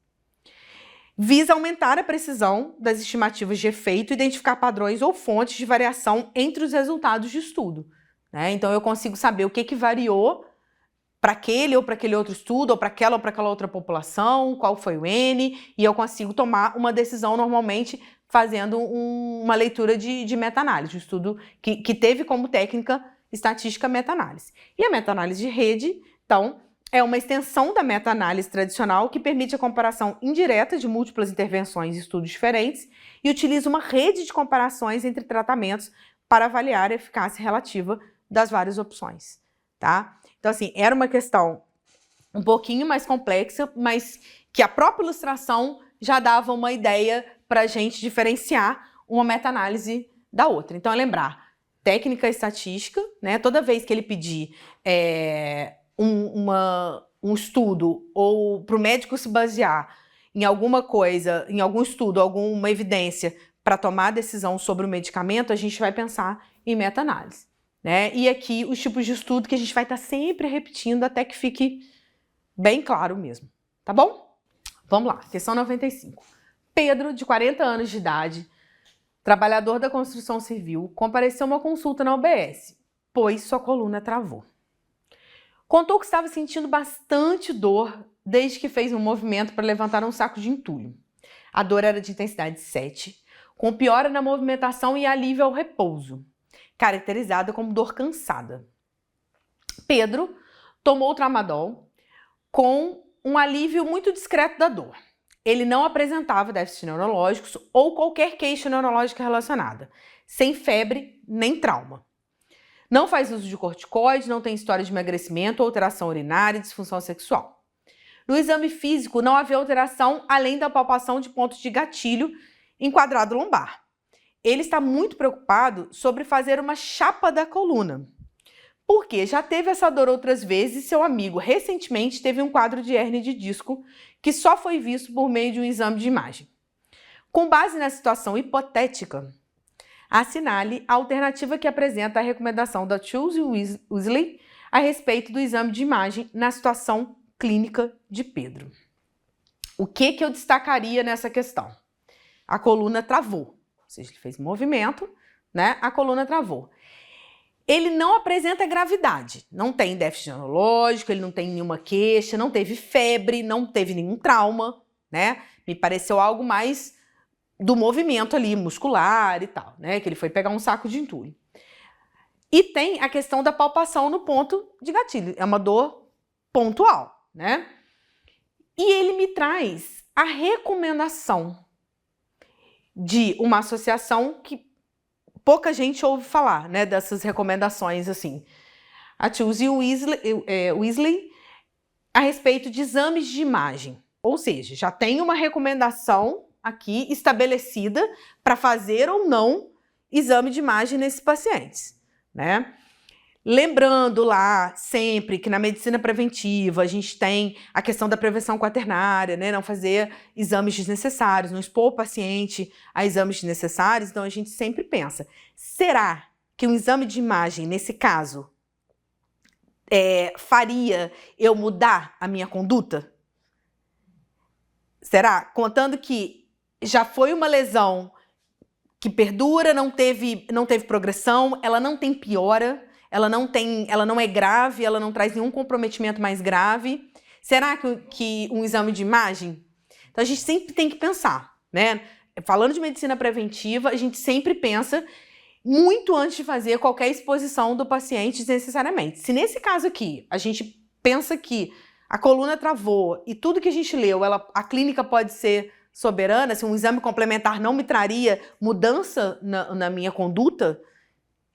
Visa aumentar a precisão das estimativas de efeito e identificar padrões ou fontes de variação entre os resultados de estudo, né? Então, eu consigo saber o que variou para aquele ou para aquele outro estudo, ou para aquela outra população, qual foi o N, e eu consigo tomar uma decisão normalmente fazendo uma leitura de meta-análise, um estudo que teve como técnica estatística meta-análise. E a meta-análise de rede, então, é uma extensão da meta-análise tradicional que permite a comparação indireta de múltiplas intervenções e estudos diferentes e utiliza uma rede de comparações entre tratamentos para avaliar a eficácia relativa das várias opções, tá? Então, assim, era uma questão um pouquinho mais complexa, mas que a própria ilustração já dava uma ideia para a gente diferenciar uma meta-análise da outra. Então, é lembrar, técnica estatística, né? Toda vez que ele pedir um estudo ou para o médico se basear em alguma coisa, em algum estudo, alguma evidência para tomar a decisão sobre o medicamento, a gente vai pensar em meta-análise, né? E aqui os tipos de estudo que a gente vai estar sempre repetindo até que fique bem claro mesmo, tá bom? Vamos lá, questão 95. Pedro, de 40 anos de idade, trabalhador da construção civil, compareceu a uma consulta na UBS, pois sua coluna travou. Contou que estava sentindo bastante dor desde que fez um movimento para levantar um saco de entulho. A dor era de intensidade 7, com piora na movimentação e alívio ao repouso, caracterizada como dor cansada. Pedro tomou o tramadol com um alívio muito discreto da dor. Ele não apresentava déficits neurológicos ou qualquer queixa neurológica relacionada, sem febre nem trauma. Não faz uso de corticoide, não tem história de emagrecimento, alteração urinária e disfunção sexual. No exame físico, não havia alteração além da palpação de pontos de gatilho em quadrado lombar. Ele está muito preocupado sobre fazer uma chapa da coluna, porque já teve essa dor outras vezes e seu amigo recentemente teve um quadro de hérnia de disco que só foi visto por meio de um exame de imagem. Com base na situação hipotética, assinale a alternativa que apresenta a recomendação da Childs e Weasley a respeito do exame de imagem na situação clínica de Pedro. O que eu destacaria nessa questão? A coluna travou, ou seja, ele fez um movimento, né? A coluna travou. Ele não apresenta gravidade, não tem déficit neurológico, ele não tem nenhuma queixa, não teve febre, não teve nenhum trauma, né? Me pareceu algo mais do movimento ali, muscular e tal, né? Que ele foi pegar um saco de entulho. E tem a questão da palpação no ponto de gatilho. É uma dor pontual, né? E ele me traz a recomendação de uma associação que pouca gente ouve falar, né? Dessas recomendações, assim. A Childs e o Weasley a respeito de exames de imagem. Ou seja, já tem uma recomendação aqui estabelecida para fazer ou não exame de imagem nesses pacientes, né? Lembrando lá sempre que na medicina preventiva a gente tem a questão da prevenção quaternária, né? Não fazer exames desnecessários, não expor o paciente a exames desnecessários. Então a gente sempre pensa, será que um exame de imagem, nesse caso, faria eu mudar a minha conduta? Será? Contando que já foi uma lesão que perdura, não teve progressão, ela não tem piora, ela não é grave, ela não traz nenhum comprometimento mais grave. Será que um exame de imagem? Então a gente sempre tem que pensar, né? Falando de medicina preventiva, a gente sempre pensa muito antes de fazer qualquer exposição do paciente desnecessariamente. Se nesse caso aqui a gente pensa que a coluna travou e tudo que a gente leu, a clínica pode ser soberana, se um exame complementar não me traria mudança na minha conduta,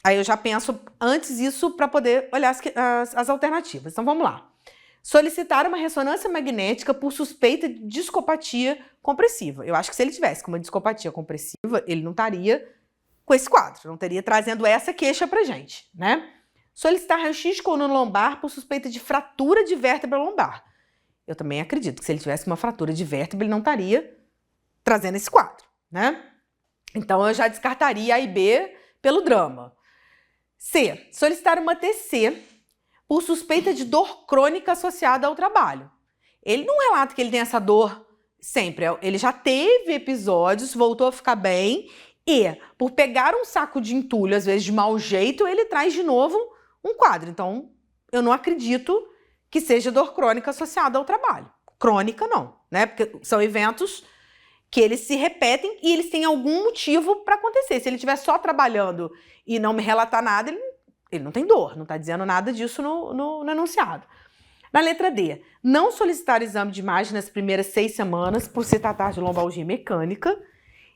aí eu já penso antes isso para poder olhar as alternativas. Então vamos lá. Solicitar uma ressonância magnética por suspeita de discopatia compressiva. Eu acho que se ele tivesse com uma discopatia compressiva, ele não estaria com esse quadro, não estaria trazendo essa queixa pra gente, né? Solicitar raio-x de coluna lombar por suspeita de fratura de vértebra lombar. Eu também acredito que se ele tivesse uma fratura de vértebra, ele não estaria trazendo esse quadro, né? Então eu já descartaria A e B pelo drama. C. Solicitar uma TC por suspeita de dor crônica associada ao trabalho. Ele não relata que ele tem essa dor sempre. Ele já teve episódios, voltou a ficar bem e, por pegar um saco de entulho, às vezes de mau jeito, ele traz de novo um quadro. Então, eu não acredito que seja dor crônica associada ao trabalho. Crônica não, né? Porque são eventos que eles se repetem e eles têm algum motivo para acontecer. Se ele estiver só trabalhando e não me relatar nada, ele não tem dor, não está dizendo nada disso no enunciado. Na letra D, não solicitar exame de imagem nas primeiras 6 semanas por se tratar de lombalgia mecânica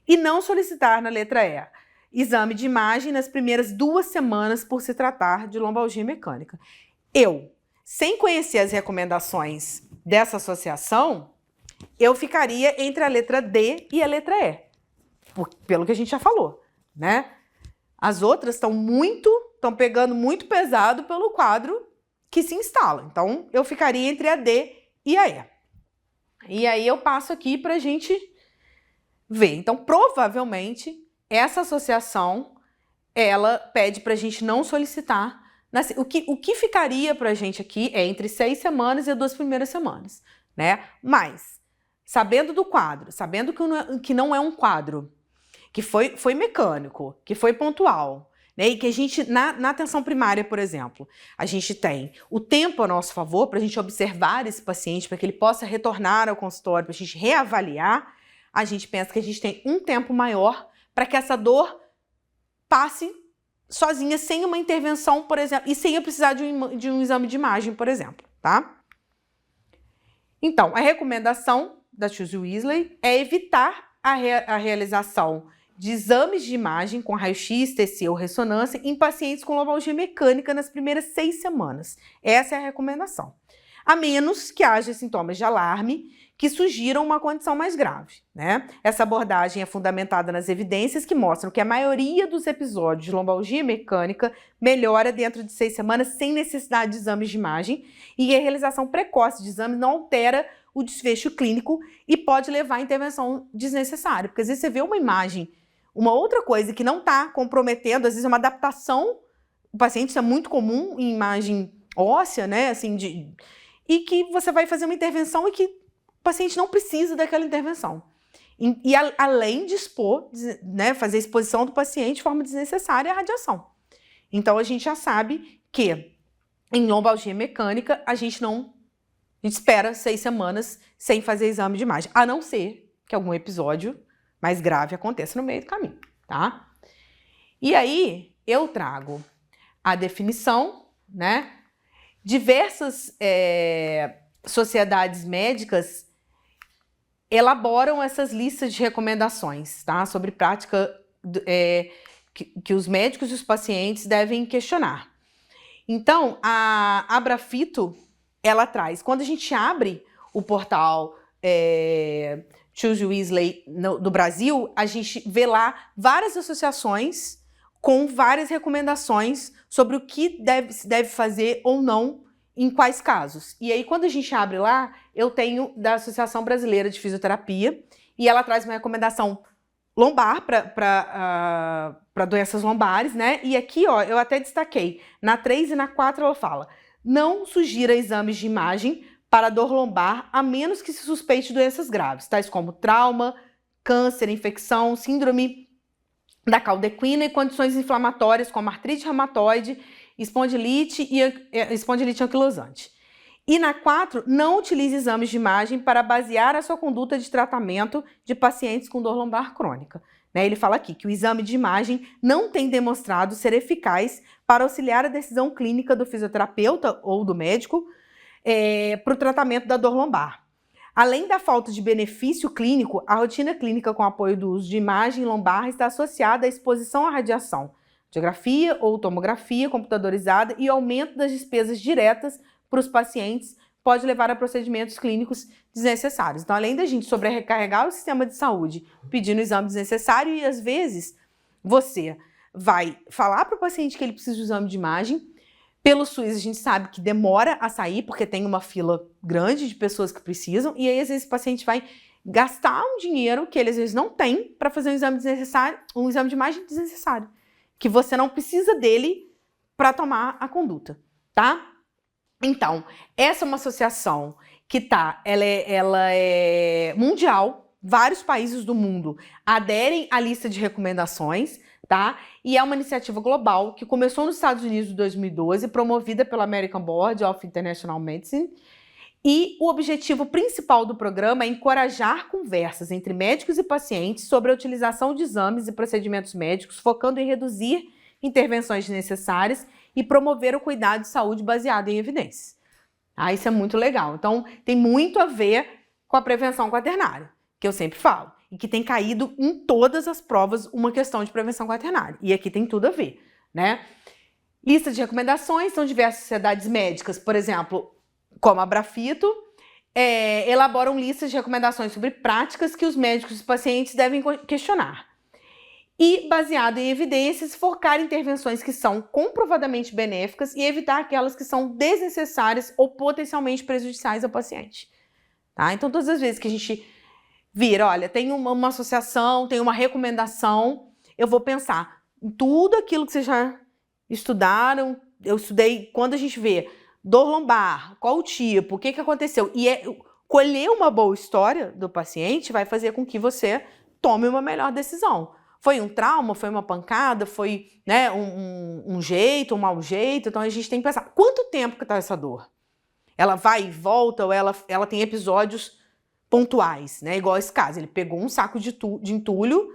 e não solicitar, na letra E, exame de imagem nas primeiras 2 semanas por se tratar de lombalgia mecânica. Eu, sem conhecer as recomendações dessa associação, eu ficaria entre a letra D e a letra E, pelo que a gente já falou, né? As outras estão pegando muito pesado pelo quadro que se instala. Então, eu ficaria entre a D e a E. E aí eu passo aqui para a gente ver. Então, provavelmente, essa associação, ela pede para a gente não solicitar. O que ficaria para a gente aqui é entre 6 semanas e as 2 primeiras semanas, né? Mas, sabendo do quadro, sabendo que não é um quadro, que foi mecânico, que foi pontual, né? E que a gente, na atenção primária, por exemplo, a gente tem o tempo a nosso favor para a gente observar esse paciente, para que ele possa retornar ao consultório, para a gente reavaliar, a gente pensa que a gente tem um tempo maior para que essa dor passe sozinha, sem uma intervenção, por exemplo, e sem eu precisar de um exame de imagem, por exemplo, tá? Então, a recomendação da Chuse Weasley é evitar a realização de exames de imagem com raio-x, TC ou ressonância em pacientes com lombalgia mecânica nas primeiras 6 semanas. Essa é a recomendação. A menos que haja sintomas de alarme que sugiram uma condição mais grave, né? Essa abordagem é fundamentada nas evidências que mostram que a maioria dos episódios de lombalgia mecânica melhora dentro de 6 semanas sem necessidade de exames de imagem e a realização precoce de exames não altera o desfecho clínico e pode levar à intervenção desnecessária. Porque às vezes você vê uma imagem, uma outra coisa que não está comprometendo, às vezes é uma adaptação, o paciente, isso é muito comum em imagem óssea, né, assim, e que você vai fazer uma intervenção e que o paciente não precisa daquela intervenção. E além de expor, né, fazer a exposição do paciente de forma desnecessária à radiação. Então, a gente já sabe que em lombalgia mecânica, a gente espera 6 semanas sem fazer exame de imagem, a não ser que algum episódio mais grave aconteça no meio do caminho, tá? E aí, eu trago a definição, né? Diversas sociedades médicas elaboram essas listas de recomendações, tá? Sobre prática que os médicos e os pacientes devem questionar. Então, a Abrafito, ela traz, quando a gente abre o portal Chuse Weasley do Brasil, a gente vê lá várias associações com várias recomendações sobre o que se deve fazer ou não em quais casos. E aí, quando a gente abre lá, eu tenho da Associação Brasileira de Fisioterapia e ela traz uma recomendação lombar para doenças lombares, né? E aqui, ó, eu até destaquei, na 3 e na 4 ela fala: não sugira exames de imagem para dor lombar, a menos que se suspeite doenças graves, tais como trauma, câncer, infecção, síndrome da cauda equina e condições inflamatórias como artrite reumatoide, espondilite anquilosante. E na 4, não utilize exames de imagem para basear a sua conduta de tratamento de pacientes com dor lombar crônica. Né? Ele fala aqui que o exame de imagem não tem demonstrado ser eficaz para auxiliar a decisão clínica do fisioterapeuta ou do médico para o tratamento da dor lombar. Além da falta de benefício clínico, a rotina clínica com apoio do uso de imagem lombar está associada à exposição à radiação, radiografia ou tomografia computadorizada e aumento das despesas diretas para os pacientes pode levar a procedimentos clínicos desnecessários. Então, além da gente sobrecarregar o sistema de saúde pedindo exame desnecessário, e às vezes você vai falar para o paciente que ele precisa de exame de imagem. Pelo SUS, a gente sabe que demora a sair, porque tem uma fila grande de pessoas que precisam, e aí, às vezes, o paciente vai gastar um dinheiro que ele, às vezes, não tem para fazer um exame desnecessário, um exame de imagem desnecessário, que você não precisa dele para tomar a conduta, tá? Então, essa é uma associação que ela é mundial, vários países do mundo aderem à lista de recomendações, tá? E é uma iniciativa global que começou nos Estados Unidos em 2012, promovida pela American Board of International Medicine. E o objetivo principal do programa é encorajar conversas entre médicos e pacientes sobre a utilização de exames e procedimentos médicos, focando em reduzir intervenções desnecessárias e promover o cuidado de saúde baseado em evidências. Isso é muito legal. Então, tem muito a ver com a prevenção quaternária, que eu sempre falo, e que tem caído em todas as provas uma questão de prevenção quaternária. E aqui tem tudo a ver, né? Lista de recomendações, são diversas sociedades médicas, por exemplo, como a Brafito, elaboram listas de recomendações sobre práticas que os médicos e os pacientes devem questionar. E, baseado em evidências, focar em intervenções que são comprovadamente benéficas e evitar aquelas que são desnecessárias ou potencialmente prejudiciais ao paciente. Tá? Então, todas as vezes que a gente vira, olha, tem uma associação, tem uma recomendação, eu vou pensar em tudo aquilo que vocês já estudaram. Eu estudei, quando a gente vê dor lombar, qual o tipo, o que aconteceu, e colher uma boa história do paciente vai fazer com que você tome uma melhor decisão. Foi um trauma, foi uma pancada, foi, né, um jeito, um mau jeito, então a gente tem que pensar, quanto tempo que está essa dor? Ela vai e volta ou ela tem episódios pontuais, né? Igual esse caso, ele pegou um saco de entulho,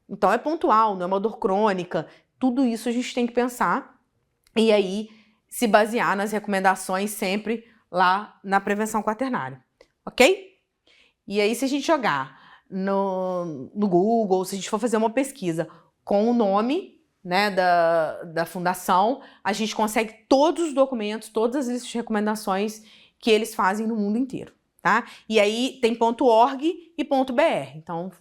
então é pontual, não é uma dor crônica. Tudo isso a gente tem que pensar e aí se basear nas recomendações sempre lá na prevenção quaternária, ok? E aí se a gente jogar no Google, se a gente for fazer uma pesquisa com o nome, né, da fundação, a gente consegue todos os documentos, todas as listas de recomendações que eles fazem no mundo inteiro. Tá? E aí tem .org e .br, então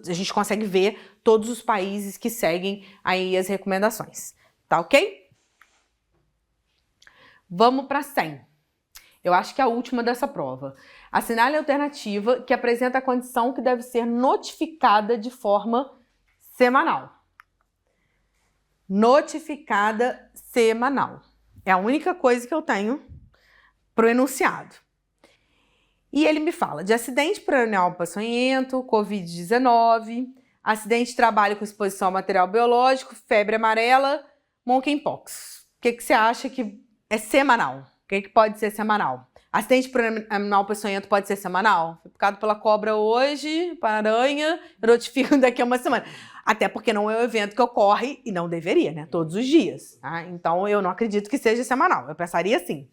a gente consegue ver todos os países que seguem aí as recomendações, tá ok? Vamos para 100. Eu acho que é a última dessa prova. Assinale a alternativa que apresenta a condição que deve ser notificada de forma semanal. Notificada semanal. É a única coisa que eu tenho pro enunciado. E ele me fala de acidente peritoneal peçonhento, Covid-19, acidente de trabalho com exposição a material biológico, febre amarela, monkeypox. O que você acha que é semanal? O que pode ser semanal? Acidente peritoneal peçonhento pode ser semanal? Foi picado pela cobra hoje, para aranha, eu notifico daqui a uma semana. Até porque não é um evento que ocorre, e não deveria, né? Todos os dias. Tá? Então, eu não acredito que seja semanal. Eu pensaria assim.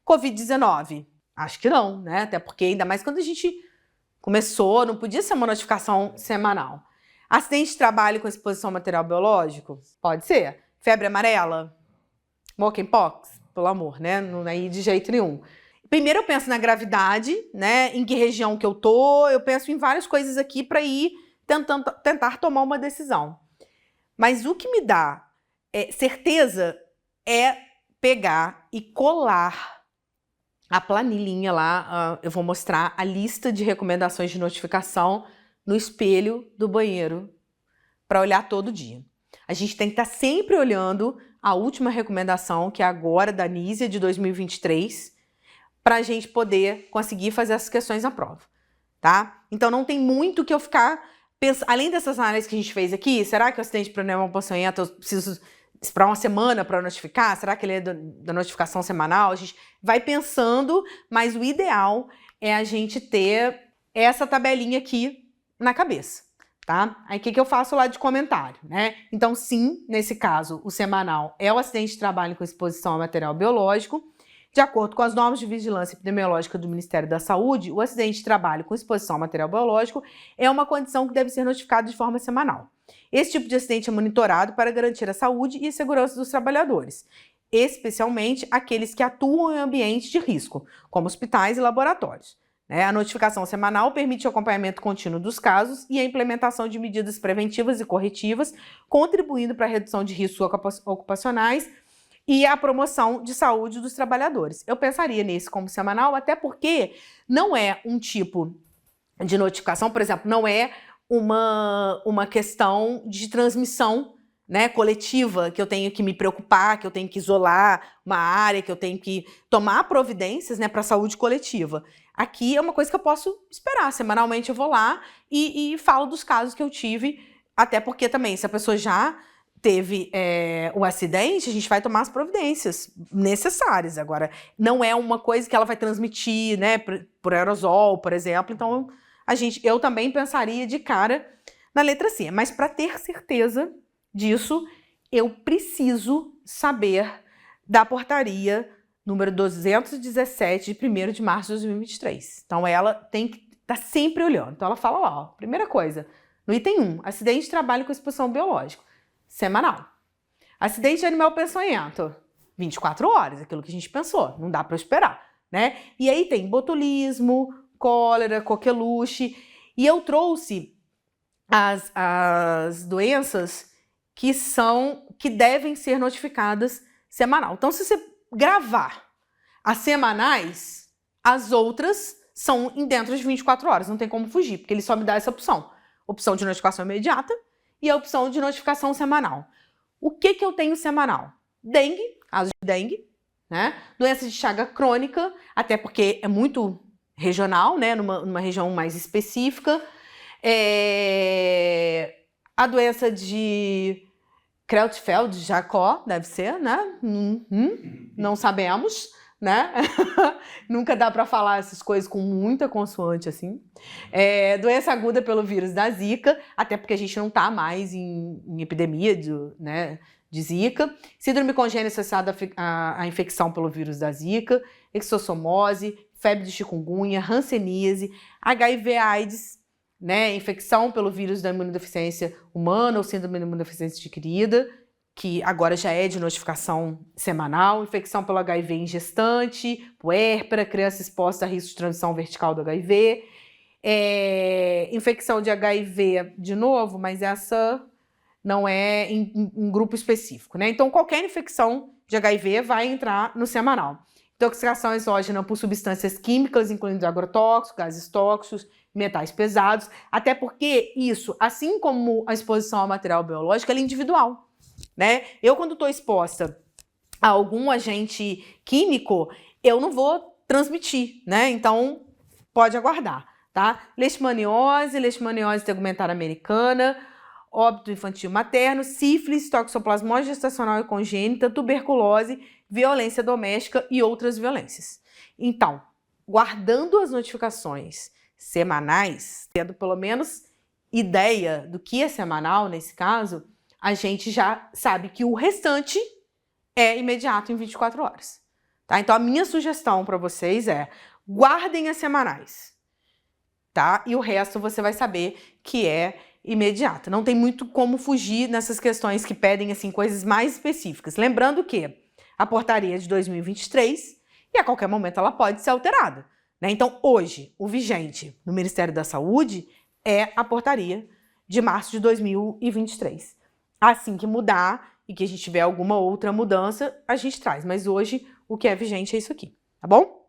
Covid-19. Acho que não, né? Até porque, ainda mais quando a gente começou, não podia ser uma notificação semanal. Acidente de trabalho com exposição a material biológico? Pode ser. Febre amarela? Monkeypox? Pelo amor, né? Não é de jeito nenhum. Primeiro eu penso na gravidade, né? Em que região que eu tô. Eu penso em várias coisas aqui para ir tentar tomar uma decisão. Mas o que me dá certeza é pegar e colar a planilhinha lá, eu vou mostrar a lista de recomendações de notificação no espelho do banheiro para olhar todo dia. A gente tem que estar sempre olhando a última recomendação, que é agora da NISA de 2023, para a gente poder conseguir fazer essas questões na prova, tá? Então não tem muito que eu ficar pensando. Além dessas análises que a gente fez aqui, será que o acidente peritoneal peçonhento eu preciso esperar uma semana para notificar? Será que ele é da notificação semanal? A gente vai pensando, mas o ideal é a gente ter essa tabelinha aqui na cabeça, tá? Aí o que eu faço lá de comentário, né? Então sim, nesse caso, o semanal é o acidente de trabalho com exposição a material biológico. De acordo com as normas de vigilância epidemiológica do Ministério da Saúde, o acidente de trabalho com exposição a material biológico é uma condição que deve ser notificada de forma semanal. Esse tipo de acidente é monitorado para garantir a saúde e a segurança dos trabalhadores, especialmente aqueles que atuam em ambientes de risco, como hospitais e laboratórios. A notificação semanal permite o acompanhamento contínuo dos casos e a implementação de medidas preventivas e corretivas, contribuindo para a redução de riscos ocupacionais e a promoção de saúde dos trabalhadores. Eu pensaria nesse como semanal, até porque não é um tipo de notificação, por exemplo, não é uma questão de transmissão, né, coletiva, que eu tenho que me preocupar, que eu tenho que isolar uma área, que eu tenho que tomar providências, né, para a saúde coletiva. Aqui é uma coisa que eu posso esperar. Semanalmente eu vou lá e falo dos casos que eu tive, até porque também, se a pessoa já teve o acidente, a gente vai tomar as providências necessárias. Agora, não é uma coisa que ela vai transmitir, né, por aerosol, por exemplo. Então, eu também pensaria de cara na letra C. Mas para ter certeza disso, eu preciso saber da portaria número 217, de 1º de março de 2023. Então, ela tem que estar sempre olhando. Então, ela fala lá, ó, primeira coisa, no item 1, acidente de trabalho com exposição biológica, semanal. Acidente de animal peçonhento, 24 horas, aquilo que a gente pensou, não dá para esperar, né? E aí tem botulismo, cólera, coqueluche, e eu trouxe as doenças que devem ser notificadas semanal. Então, se você gravar as semanais, as outras são dentro de 24 horas, não tem como fugir, porque ele só me dá essa opção. Opção de notificação imediata e a opção de notificação semanal. O que eu tenho semanal? Dengue, caso de dengue, né? Doença de chaga crônica, até porque é muito regional, né? Numa região mais específica. A doença de Creutzfeldt-Jakob, deve ser, né? Não sabemos, né? Nunca dá para falar essas coisas com muita consoante, assim. Doença aguda pelo vírus da Zika, até porque a gente não está mais em epidemia de Zika. Síndrome congênita associada à infecção pelo vírus da Zika, exossomose, febre de chikungunya, hanseníase, HIV/AIDS, né, infecção pelo vírus da imunodeficiência humana ou síndrome da imunodeficiência adquirida, que agora já é de notificação semanal, infecção pelo HIV em gestante, puérpera, criança exposta a risco de transmissão vertical do HIV, infecção de HIV de novo, mas essa não é em grupo específico, né? Então, qualquer infecção de HIV vai entrar no semanal. Intoxicação exógena por substâncias químicas, incluindo agrotóxicos, gases tóxicos, metais pesados, até porque isso, assim como a exposição ao material biológico, ela é individual, né? Eu, quando estou exposta a algum agente químico, eu não vou transmitir, né? Então, pode aguardar, tá? Leishmaniose tegumentária americana, óbito infantil materno, sífilis, toxoplasmose gestacional e congênita, tuberculose, violência doméstica e outras violências. Então, guardando as notificações semanais, tendo pelo menos ideia do que é semanal nesse caso, a gente já sabe que o restante é imediato em 24 horas. Tá? Então, a minha sugestão para vocês é guardem as semanais, tá? E o resto você vai saber que é imediato. Não tem muito como fugir nessas questões que pedem assim, coisas mais específicas. Lembrando que a portaria é de 2023 e a qualquer momento ela pode ser alterada, né? Então, hoje, o vigente no Ministério da Saúde é a portaria de março de 2023. Assim que mudar e que a gente tiver alguma outra mudança, a gente traz. Mas hoje, o que é vigente é isso aqui, tá bom?